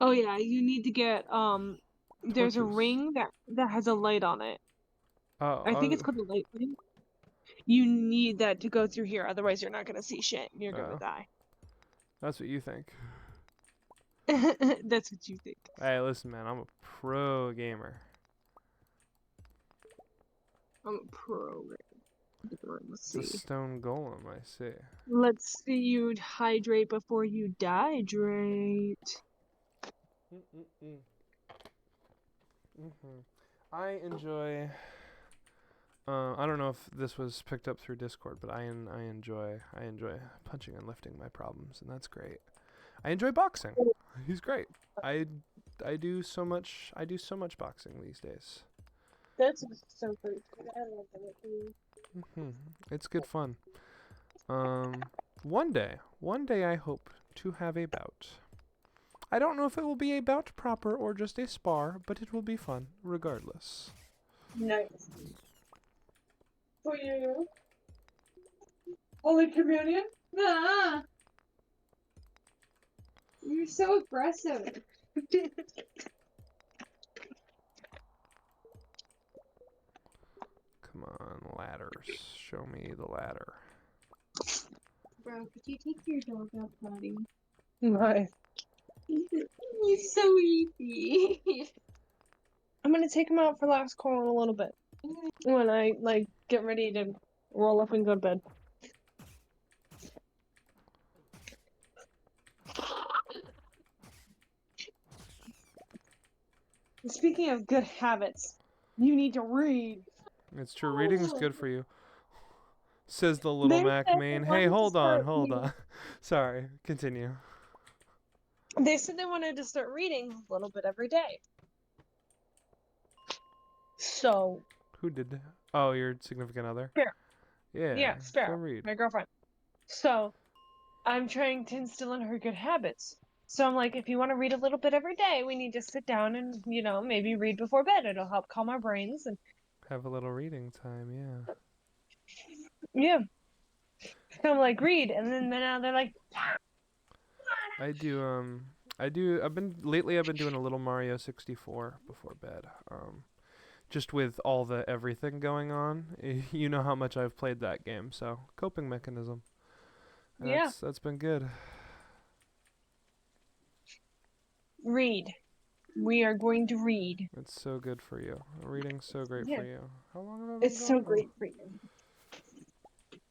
Oh yeah, you need to get There's a Torches. ring that has a light on it. Oh, I think it's called the light ring. You need that to go through here, otherwise you're not gonna see shit. And you're gonna oh, die. that's what you think. That's what you think. Hey, listen, man, I'm a pro gamer. I'm a pro. Let's It's see. a stone golem, I see. Let's see you hydrate before you dihydrate. I enjoy. I don't know if this was picked up through Discord, but I enjoy punching and lifting my problems, and that's great. I enjoy boxing. He's great. I do so much boxing these days. That's so pretty. I love that. It's good fun. One day I hope to have a bout. I don't know if it will be a bout proper or just a spar, but it will be fun regardless. Nice. For you. Holy Communion? Ah, you're so aggressive. Come on, ladders. Show me the ladder. Bro, could you take your dog out potty? Nice. He's so easy. I'm gonna take him out for last call in a little bit. When I like get ready to roll up and go to bed. Speaking of good habits, you need to read. It's true. Reading's good for you. Says the little They Mac said main. they Hey, wanted to hold on, start hold reading. on. Sorry, continue. They said they wanted to start reading a little bit every day. So, Who did that? Oh, your significant other? Sparrow. Yeah, yeah, go Sparrow, read. my girlfriend. So, I'm trying to instill in her good habits. So I'm like, if you want to read a little bit every day, we need to sit down and, maybe read before bed. It'll help calm our brains. And Have a little reading time, yeah. yeah. So I'm like, read. And then now they're like, I do I've been doing a little Mario 64 before bed. Just with all the everything going on, you know how much I've played that game, so coping mechanism. Yeah. That's been good. Read. We are going to read. It's so good for you. Reading's so great Yeah. for you. How long have I been It's so going? great for you.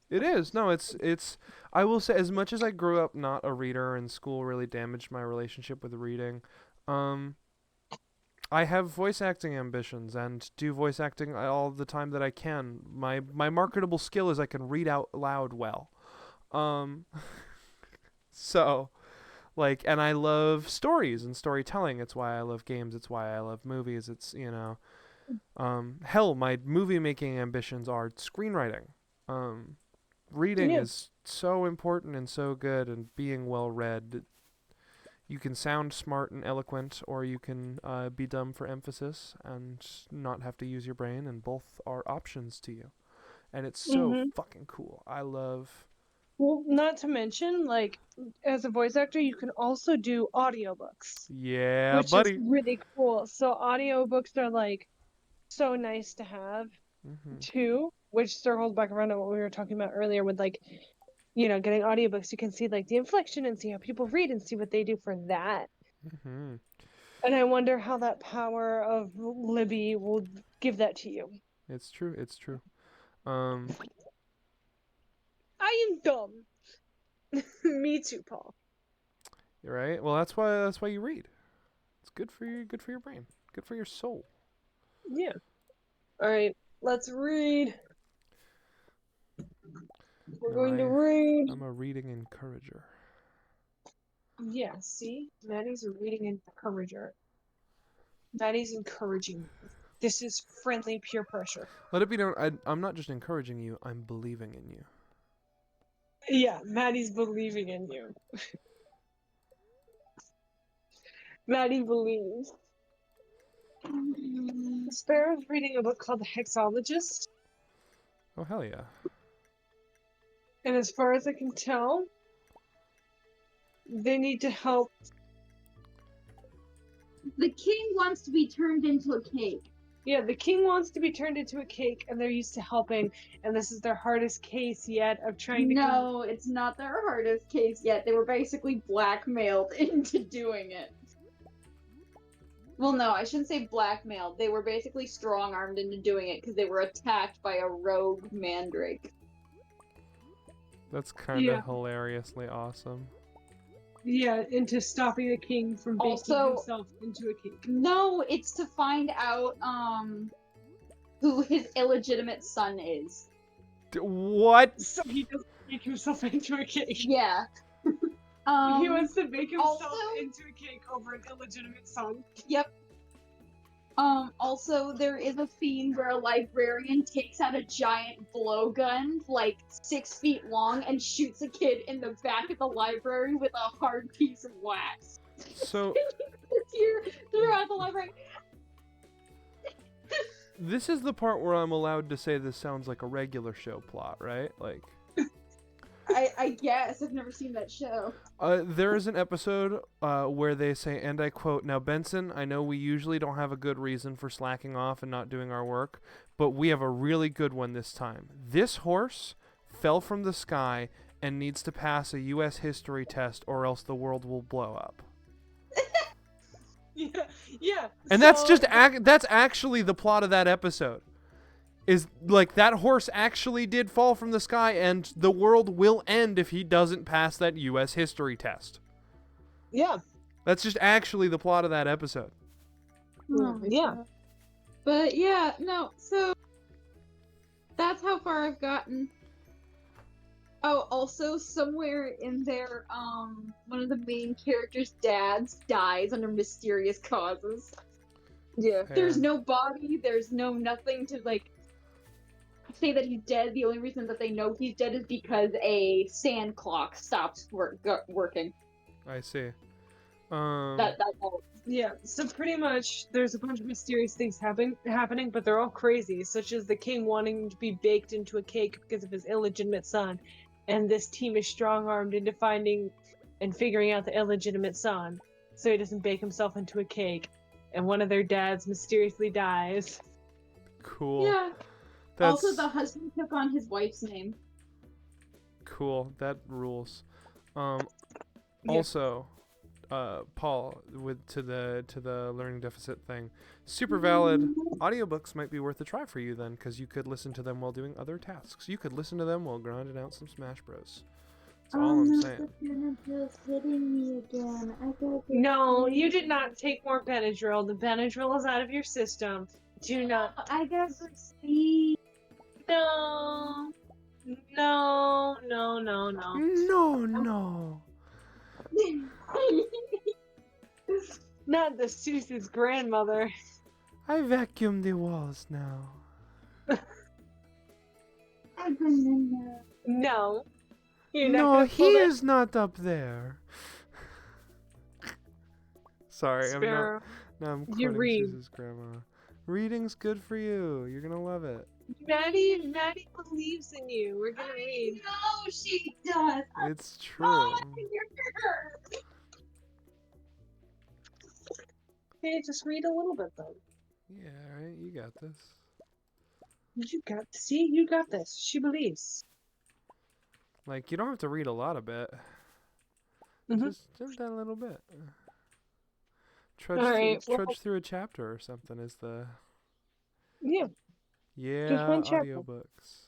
It is. No, it's I will say, as much as I grew up not a reader and school really damaged my relationship with reading, I have voice acting ambitions and do voice acting all the time that I can. My marketable skill is I can read out loud well. Um so like, and I love stories and storytelling. It's why I love games. It's why I love movies. It's, hell, my movie making ambitions are screenwriting. Reading Yeah. is so important and so good, and being well read. You can sound smart and eloquent, or you can be dumb for emphasis and not have to use your brain, and both are options to you. And it's so Mhm. fucking cool. I love. Well, not to mention, like, as a voice actor, you can also do audiobooks, Yeah, which is buddy. really cool. So audiobooks are like so nice to have Mhm. too, which circles back around to what we were talking about earlier with like, getting audiobooks. You can see like the inflection and see how people read and see what they do for that. Mhm. And I wonder how that power of Libby will give that to you. It's true. It's true. Um. I am dumb. Me too, Paul. You're right. Well, that's why you read. It's good for you. Good for your brain. Good for your soul. Yeah. All right, let's read. We're No, going to read. I'm a reading encourager. Yeah, see? Maddie's a reading encourager. Maddie's encouraging you. This is friendly peer pressure. Let it be known, I'm not just encouraging you. I'm believing in you. Yeah, Maddie's believing in you. Maddie believes. Sparrow's reading a book called The Hexologist, Oh hell yeah. and as far as I can tell, they need to help. The king wants to be turned into a cake. Yeah, the king wants to be turned into a cake, and they're used to helping, and this is their hardest case yet of trying to. No, it's not their hardest case yet. They were basically blackmailed into doing it. Well, no, I shouldn't say blackmailed. They were basically strong-armed into doing it because they were attacked by a rogue mandrake. That's kind of hilariously awesome. Yeah, into stopping the king from baking Also- himself into a cake. No, it's to find out who his illegitimate son is. What? So he doesn't make himself into a cake. Yeah. He wants to bake himself also- into a cake over an illegitimate son. Yep. Also, there is a scene where a librarian takes out a giant blowgun, like 6 feet long, and shoots a kid in the back of the library with a hard piece of wax. So Here, throughout the library. this is the part where I'm allowed to say this sounds like a regular show plot, right? Like, I guess. I've never seen that show. there is an episode where they say, and I quote, "Now, Benson, I know we usually don't have a good reason for slacking off and not doing our work, but we have a really good one this time. This horse fell from the sky and needs to pass a U.S. history test or else the world will blow up." Yeah. And that's just that's actually the plot of that episode. Is like that horse actually did fall from the sky and the world will end if he doesn't pass that US history test. Yeah. That's just actually the plot of that episode. Yeah. But yeah, no, so that's how far I've gotten. Oh, also somewhere in there, one of the main characters' dads dies under mysterious causes. Yeah. There's no body, there's no nothing to like say that he's dead. The only reason that they know he's dead is because a sand clock stopped working. I see. That's all. Yeah, so pretty much there's a bunch of mysterious things happening, but they're all crazy, such as the king wanting to be baked into a cake because of his illegitimate son, and this team is strong-armed into finding and figuring out the illegitimate son. so he doesn't bake himself into a cake. And one of their dads mysteriously dies. Cool. Yeah. That's Also, the husband took on his wife's name. cool. That rules. Yeah. Also, Paul, to the learning deficit thing, super valid. Audiobooks might be worth a try for you then, because you could listen to them while doing other tasks. You could listen to them while grinding out some Smash Bros. That's all I'm saying. Benadryl's hitting me again. I gotta get No, you did not take more Benadryl. The Benadryl is out of your system. Do not. I gotta go sleep. No. No, no, no, no. No. Not the Seuss's grandmother. I vacuumed the walls now. No. You're not No, gonna he pull that is not up there. Sorry, Sparrow. I'm You quoting read. Susan's grandma. Reading's good for you. You're gonna love it. Maddie believes in you. We're gonna read. No, she does. It's true. Hey, just read a little bit though. Yeah, right. You got this. You got this. She believes. Like, you don't have to read a lot of it. Mhm. Just that little bit. Trudge, Alright, well- trudge through a chapter or something is the... Yeah. Yeah, one chapter. audiobooks.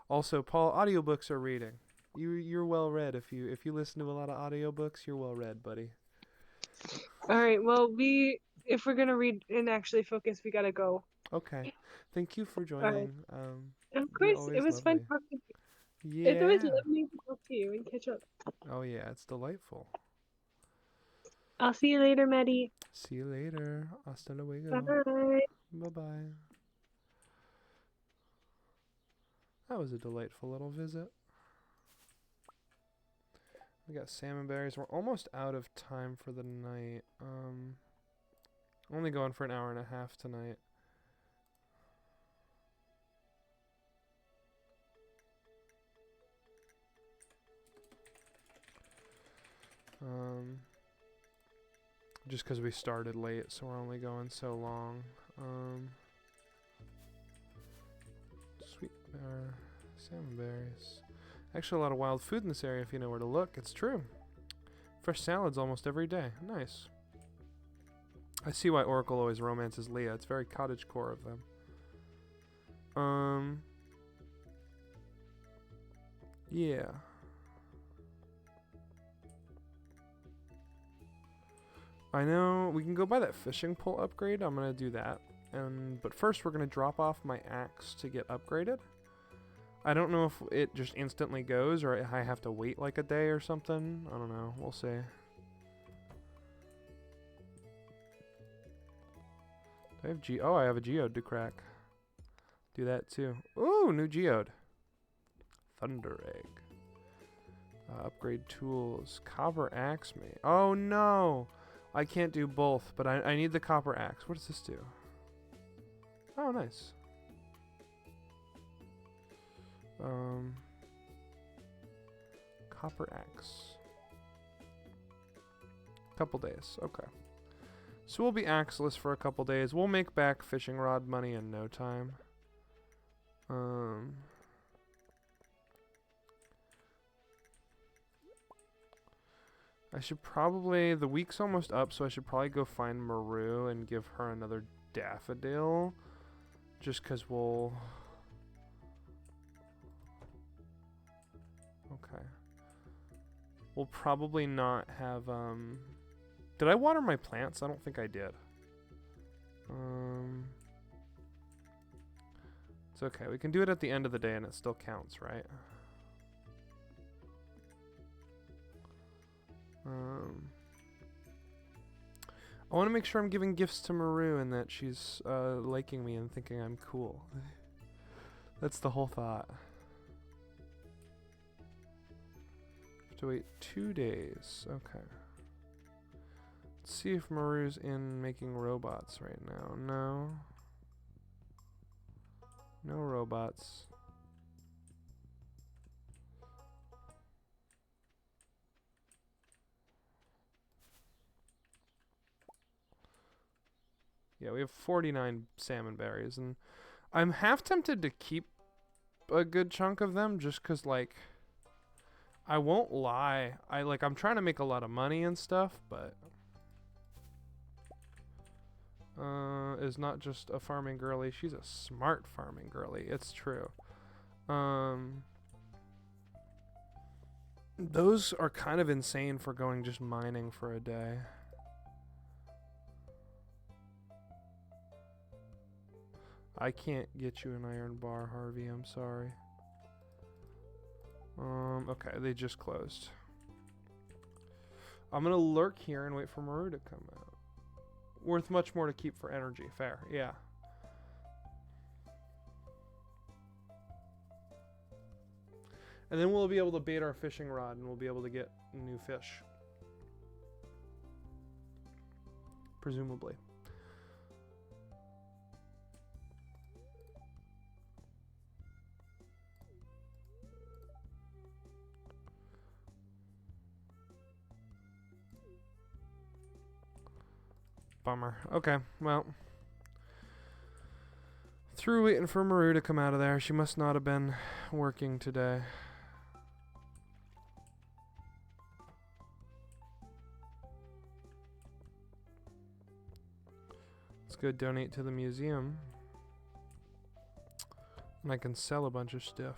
Also, Paul, audiobooks are reading. You're well read. If you listen to a lot of audiobooks, you're well read, buddy. Alright, well if we're gonna read and actually focus, we gotta go. Okay. Thank you for joining. Of You're course, it always was fun lovely. talking to you. Yeah. It's always lovely to talk to you and catch up. Oh yeah, it's delightful. I'll see you later, Maddie. See you later. Hasta luego. Bye. Bye-bye. That was a delightful little visit. We got salmon berries. We're almost out of time for the night. Only going for an hour and a half tonight. Just because we started late, so we're only going so long. Sweet salmon berries. Actually, a lot of wild food in this area if you know where to look. It's true. Fresh salads almost every day. Nice. I see why Oracle always romances Leah. It's very cottagecore of them. Yeah. I know we can go buy that fishing pole upgrade. I'm gonna do that. But first we're gonna drop off my axe to get upgraded. I don't know if it just instantly goes or I have to wait like a day or something. I don't know. We'll see. Do I have oh, I have a geode to crack. Do that too. Ooh, new geode. Thunder egg. Upgrade tools. Copper axe me. Oh no! I can't do both, but I need the copper axe. What does this do? Oh, nice. Copper axe. Couple days. Okay. So we'll be axeless for a couple days. We'll make back fishing rod money in no time. I should probably... The week's almost up, so I should probably go find Maru and give her another daffodil. Just because we'll... Okay. We'll probably not have, Did I water my plants? I don't think I did. It's okay. We can do it at the end of the day and it still counts, right? I want to make sure I'm giving gifts to Maru and that she's liking me and thinking I'm cool. That's the whole thought. Have to wait 2 days. Okay. Let's see if Maru's in making robots right now. No. No robots. Yeah, we have 49 salmon berries, and I'm half tempted to keep a good chunk of them just 'cause like I won't lie, I'm trying to make a lot of money and stuff, but is not just a farming girly, she's a smart farming girly. It's true. Those are kind of insane for going just mining for a day. I can't get you an iron bar, Harvey. I'm sorry. Okay, they just closed. I'm gonna lurk here and wait for Maru to come out. Worth much more to keep for energy. Fair, yeah. And then we'll be able to bait our fishing rod and we'll be able to get new fish. Presumably. Bummer. Okay, well. Through waiting for Maru to come out of there. She must not have been working today. Let's go donate to the museum. And I can sell a bunch of stuff.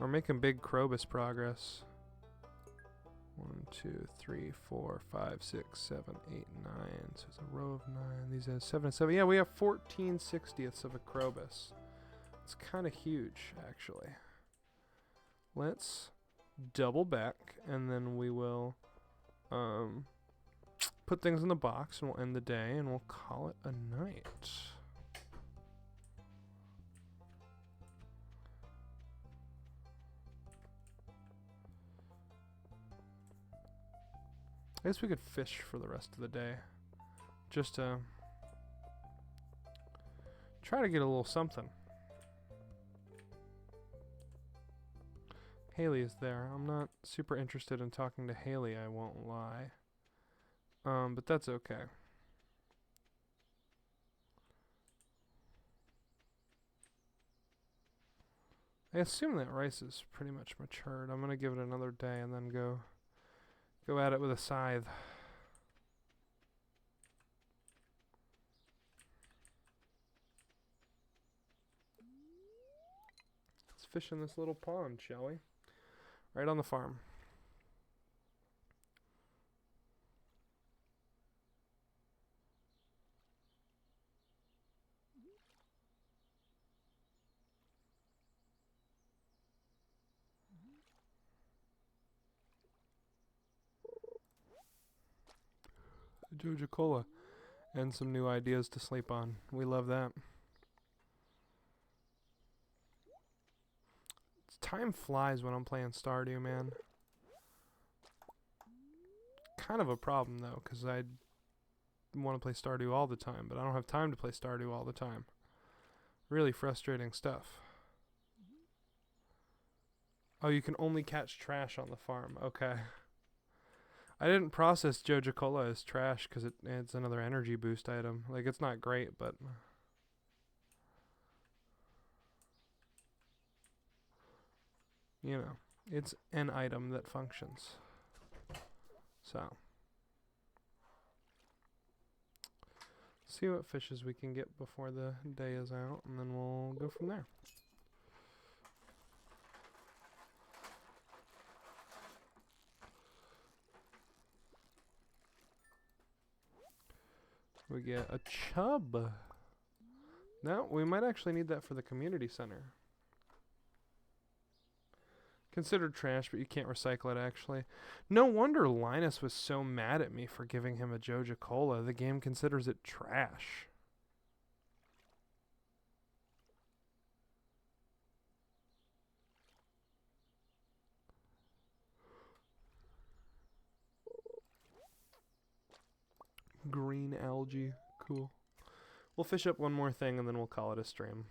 We're making big Krobus progress. 1, 2, 3, 4, 5, 6, 7, 8, 9. So it's a row of 9. These are 7 and 7. Yeah, we have 14/60ths of a Krobus. It's kind of huge, actually. Let's double back, and then we will put things in the box, and we'll end the day, and we'll call it a night. I guess we could fish for the rest of the day. Just to try to get a little something. Haley is there. I'm not super interested in talking to Haley, I won't lie. But that's okay. I assume that rice is pretty much matured. I'm gonna give it another day and then go at it with a scythe. Let's fish in this little pond, shall we? Right on the farm. Joja Cola. And some new ideas to sleep on. We love that. Time flies when I'm playing Stardew, man. Kind of a problem, though, because I want to play Stardew all the time, but I don't have time to play Stardew all the time. Really frustrating stuff. Oh, you can only catch trash on the farm. Okay. I didn't process Joja Cola as trash because it's another energy boost item. Like, it's not great, but... you know, it's an item that functions. So. See what fishes we can get before the day is out, and then we'll go from there. We get a chub. No, we might actually need that for the community center. Considered trash, but you can't recycle it, actually. No wonder Linus was so mad at me for giving him a Joja Cola. The game considers it trash. Green algae. Cool. We'll fish up one more thing and then we'll call it a stream.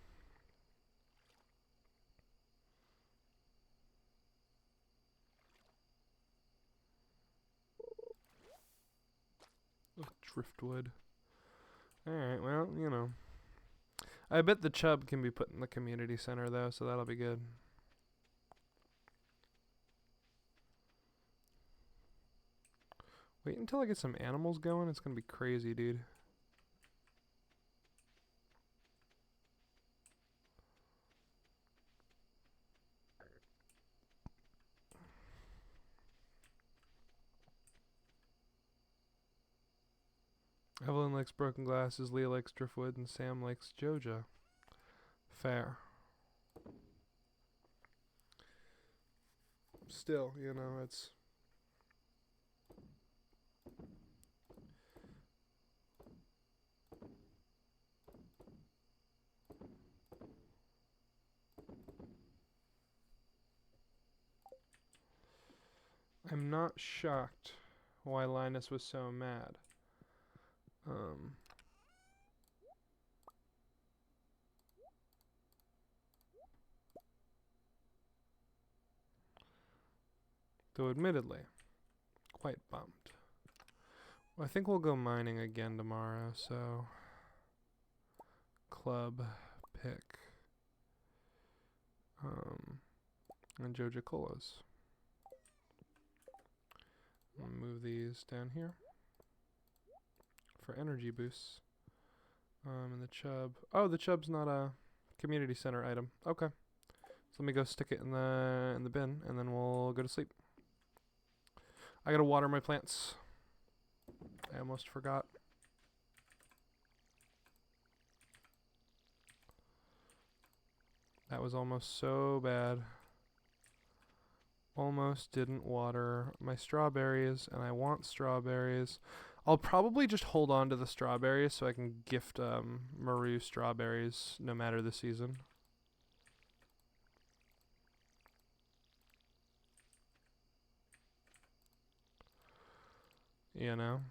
driftwood. Alright, well, you know. I bet the chub can be put in the community center, though, so that'll be good. Wait until I get some animals going. It's gonna be crazy, dude. Evelyn likes broken glasses, Leah likes driftwood, and Sam likes Joja. Fair. Still, you know, it's... I'm not shocked why Linus was so mad. Though admittedly, quite bummed. Well, I think we'll go mining again tomorrow, so... Club, pick. And Joja Colas. I'll move these down here for energy boosts. And the chub. Oh, the chub's not a community center item. Okay. So let me go stick it in the bin, and then we'll go to sleep. I gotta water my plants. I almost forgot. That was almost so bad. Almost didn't water my strawberries, and I want strawberries. I'll probably just hold on to the strawberries so I can gift Maru strawberries no matter the season. You know?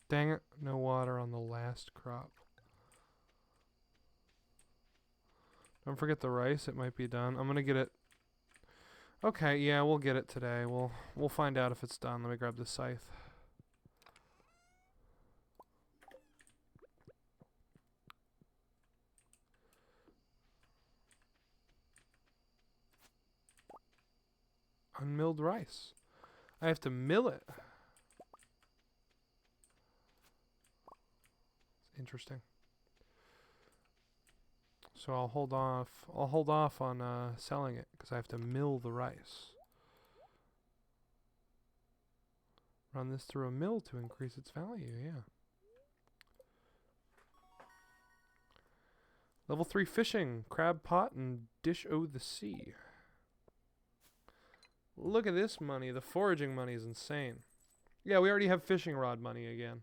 Dang it, no water on the last crop. Don't forget the rice, it might be done. I'm gonna get it. Okay, yeah, we'll get it today. We'll find out if it's done. Let me grab the scythe. Unmilled rice. I have to mill it. Interesting. So I'll hold off on selling it because I have to mill the rice. Run this through a mill to increase its value, yeah. Level 3 fishing, crab pot and dish o' the sea. Look at this money. The foraging money is insane. Yeah, we already have fishing rod money again.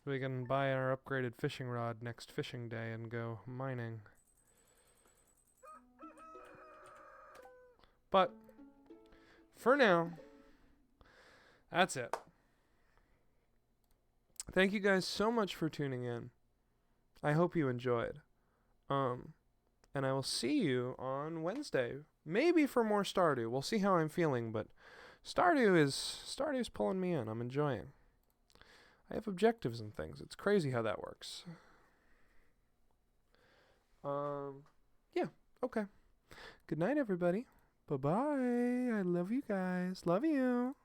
We can buy our upgraded fishing rod next fishing day and go mining. But, for now, that's it. Thank you guys so much for tuning in. I hope you enjoyed. And I will see you on Wednesday. Maybe for more Stardew. We'll see how I'm feeling, but Stardew's pulling me in. I'm enjoying. I have objectives and things. It's crazy how that works. Yeah, okay. Good night, everybody. Bye-bye. I love you guys. Love you.